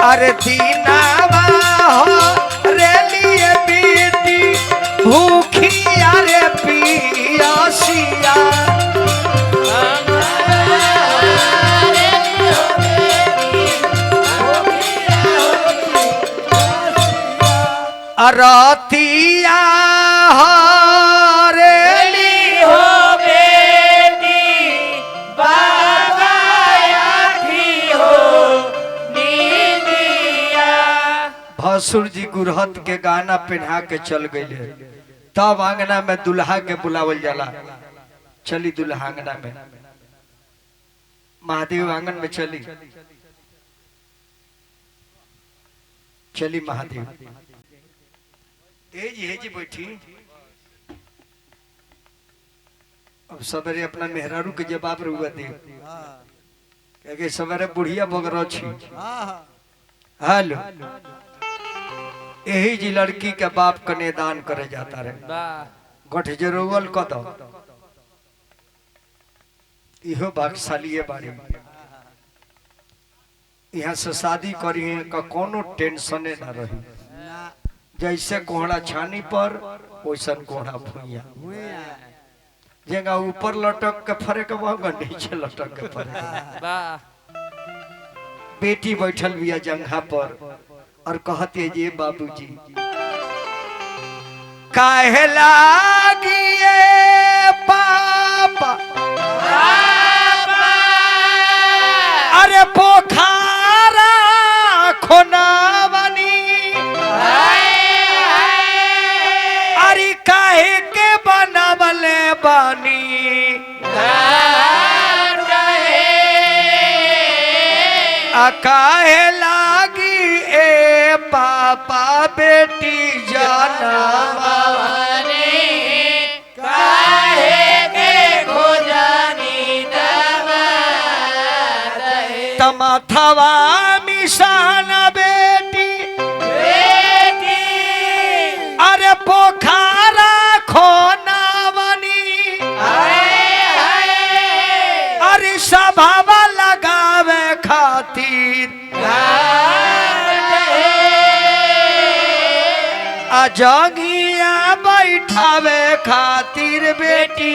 अरे दीनावा हो रे लिए बेटी भूखी अरे पियासिया। रतिया हरेली हो बेटी बाबा आखी हो नींदिया। भसुर जी गुरहत के गाना पहना के चल गए। तब आंगना में दुल्हा के बुलावल जाला। चली दुल्हा आंगना में महादेव आंगन में चली महादेव जी बैठी। अब सवेरे अपना मेहरारू के जवाब रुआ दे कि सवेरे बुढ़िया बगरो छी। हेलो यही जी लड़की के बाप कने दान करे जाता रहे गठ जरोवल कद इहो भागशाली बाड़ी। यहाँ से शादी करी का कोनो टेंशने ना रही। जैसे कोहड़ा छानी पर वैसन कोहड़ा भुइया जगह ऊपर लटक के फरे के नीचे लटक के फरे। बेटी बैठल बिया जंघा पर और कहती है जी बाबूजी काहे लागिए पापा अरे पोखरा बानी काहे लागी ए पापा बेटी जनवा तमथवा मिशन बेटी अरे पोखरा खोनावनी अरे सभावा लगावे खातिर अजगिया बैठावे खातिर बेटी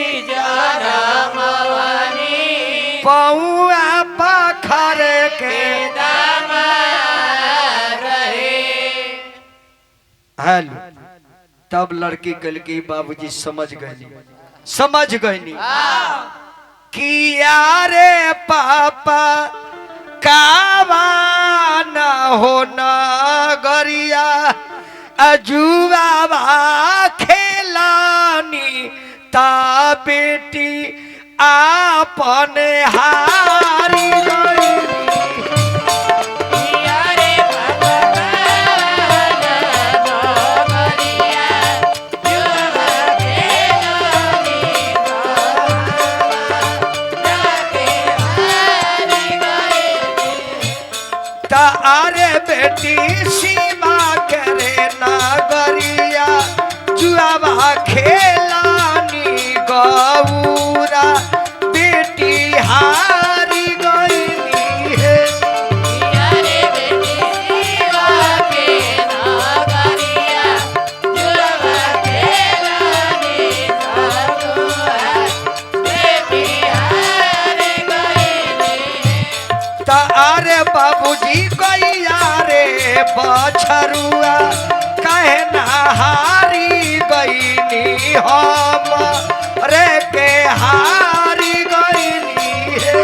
पौआ पखर के हेलो तब लड़की कल की बाबूजी समझ गई किया रे पापा कावा न हो न गरिया अजुआवा खेलानी ता बेटी आपन हारी गई अरे बेटी सीमा करे नागरिया जुआवा खेलानी गौरा बेटी हारी गई है अरे बाबूजी गैया रे बछरुआ कहे ना हारी गईनी हम रे के हारी गईनी है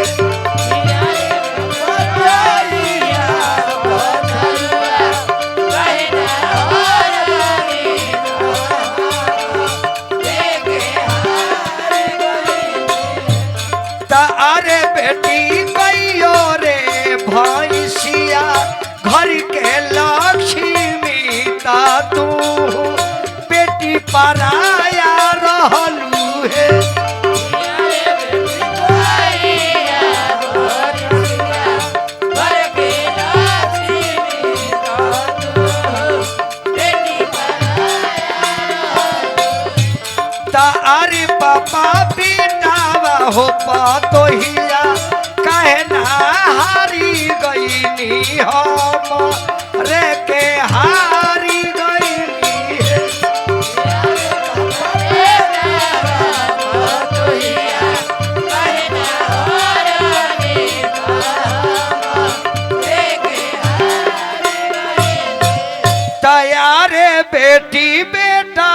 अरे बेटी गैयो रे भैंसिया घर के लक्ष्मी ता तू बेटी पराया रहलू है अरे पापा बेटावा हो पातो हिया कहे ना हारी गईनी हम रे के हारी गईनी है तैयारे बेटी बेटा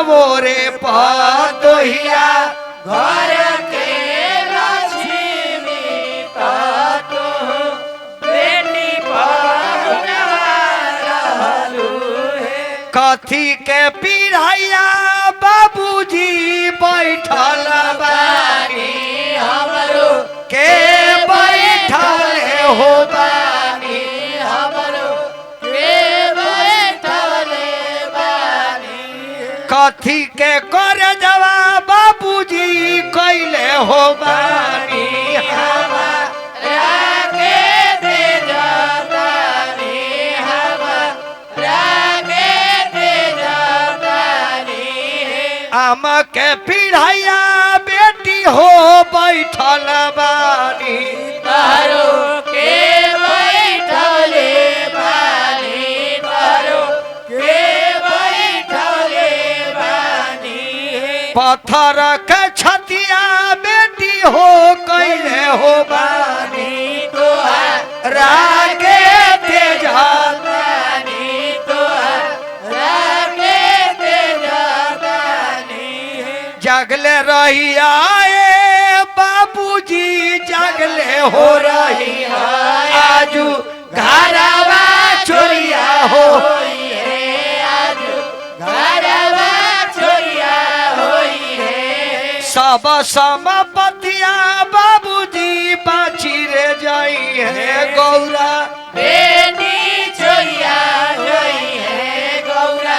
वो रे पातो हिया घर के लक्ष्मी तातो बेटी कथी के पिढ़ैया बाबूजी बैठल बानी हमरो के बैठल हो बानी हमरो के बैठल बानी कथी के कर जवा बाबूजी कैले हो बानी आम के पिढ़ैया बेटी हो बैठल बानी तारो के बैठले बानी तारो के बैठले बानी पत्थर के छतिया बेटी हो कैले हो बानी तोहरा के तेजल जगले रही आए बाबूजी जगले हो रही आजू घरवा चोरिया हो सब समापतिया बाबूजी बाची रे जाई है गौरा बेटी छोरिया जोई है गौरा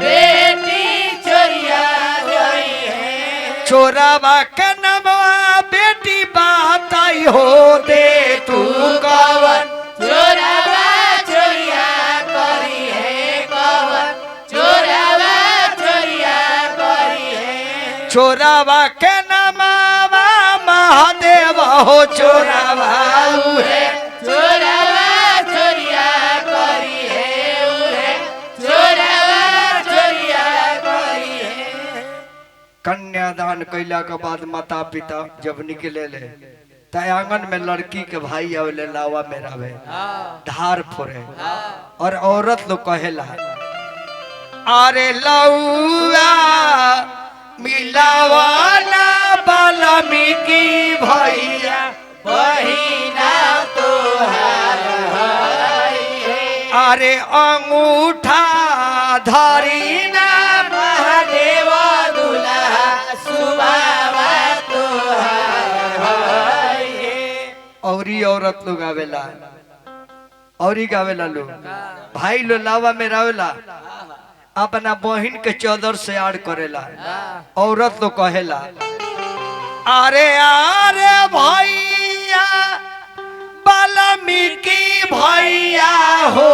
बेटी छोरिया जोई है चोरावा के नमवा बेटी बात आई हो दे तू कवन चोरावा छोरिया करी है कवन चोरावा छोरिया करी है चोरावा के नमवा महादेव हो चोरावा है चोरावा छोरिया करी है उहे चोरावा छोरिया करी है कन्यादान कैला के बाद माता पिता जब निकले ले तय आंगन में लड़की के भाई आवेले लावा मेरा वे धार फोरे और औरत लोग कहेला अरे लौआ मिलावाना बाल्मीकि भैया बहिना तोहार है अरे अंगूठा धरी ना महादेव दुल्हा सुबावा तोहार है औरी औरत लोग आवेला औरी गावेला लोग भाई लो लावा में रावेला अपना बहन के चौदर से आड़ करेला औरत लोग कहेला अरे अरे भैया बाल्मीकि भैया हो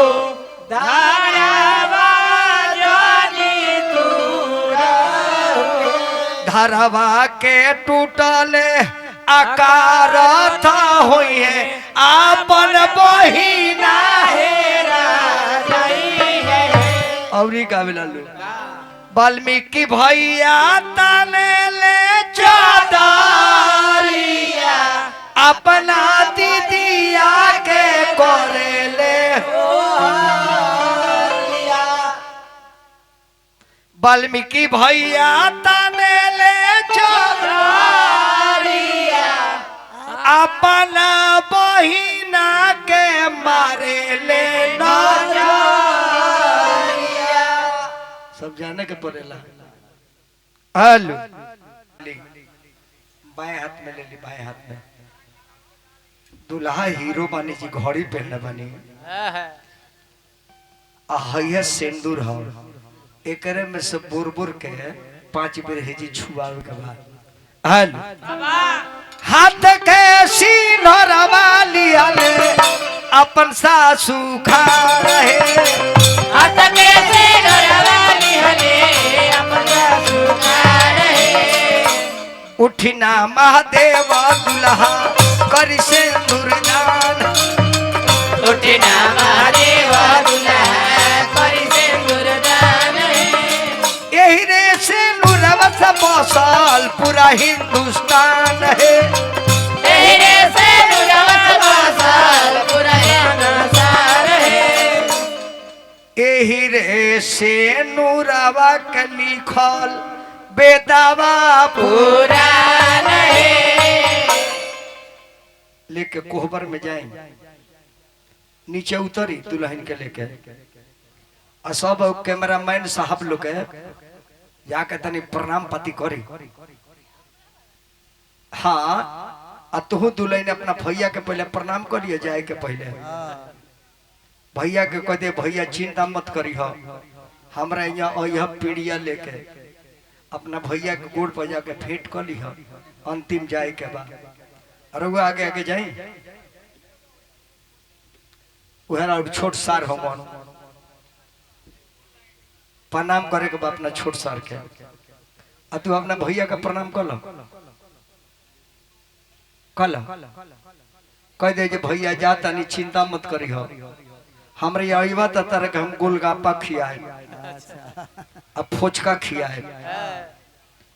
धारावा जानी तू धरवा के टूटले आकार था हुई है आपन बहिना हेरा जाई है औरी गावेला लोग वाल्मीकि भैया तने ले चादरिया अपना दीदिया के करे ले वाल्मीकि भैया तने ले चादरिया अपना बहिना के मारे ले नजरिया सब जाने के पड़ेला हेलो बाएं हाथ में ले ली बाएं हाथ में दुल्हा हीरो बानी जी घड़ी पहनने बानी आहैया सिंदूर हो एकरे में से बुर के 5 बेर हेजी छुआवे के बाद हेलो हाथ के सिंहरवा लिया ले अपन सासू खा रहे हाथ के से डरवाली हले अपना सुखार है उठिना महादेव दुल्हा करी सिंदूरदान उठना महादेव दुल्हा करी से गुरदान है यही रे सिंदूरवा से बसल पूरा हिंदुस्तान है तेरे से दुर्गत बासाल पूरा संसार है यही रे सिंदूरवा के लिखल बेदावा पुराण है लेके कोहबर में जाए नीचे उतरी दुल्हन के लेके और सब कैमरामैन साहब लोग के जाके तनी प्रणाम पाती करी हाँ आ तू दुल्हन अपना भैया के पहले प्रणाम करिए जाए के पहले भैया के कह दे भैया चिंता मत करी हो हमरा यहाँ यह पीड़िया लेके अपना भैया के गोड़ पर जाके भेंट कर ली हो अंतिम जाए के बाद और वो आगे आगे जाई वह छोट सार हो प्रणाम करे के बाद अपना छोट सार के आ तू अपना भैया का प्रणाम कर लो कह दे जे भैया जाता नहीं चिंता मत करी हो हमरे अइबा त तरह के हम गोलगप्पा खियाए अब फोचका खियाए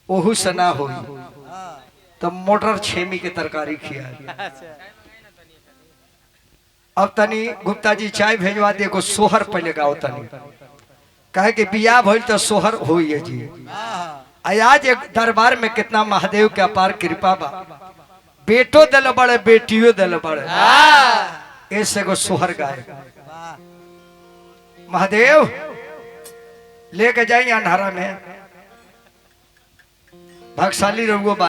ओहू से ना होई तब मोटर छेमी के तरकारी खियाए अब तनी गुप्ता जी चाय भेजवा दे को सोहर पहले गाओ तनी कहे कि बियाह भइल तो सोहर होई है जी आज एक दरबार में कितना महादेव के अपार कृपा बा बेटो दल बड़े बेटियों दल बड़े ऐसे को सोहर गाए महादेव लेके जाइए अंधारा में भागशाली रहुआ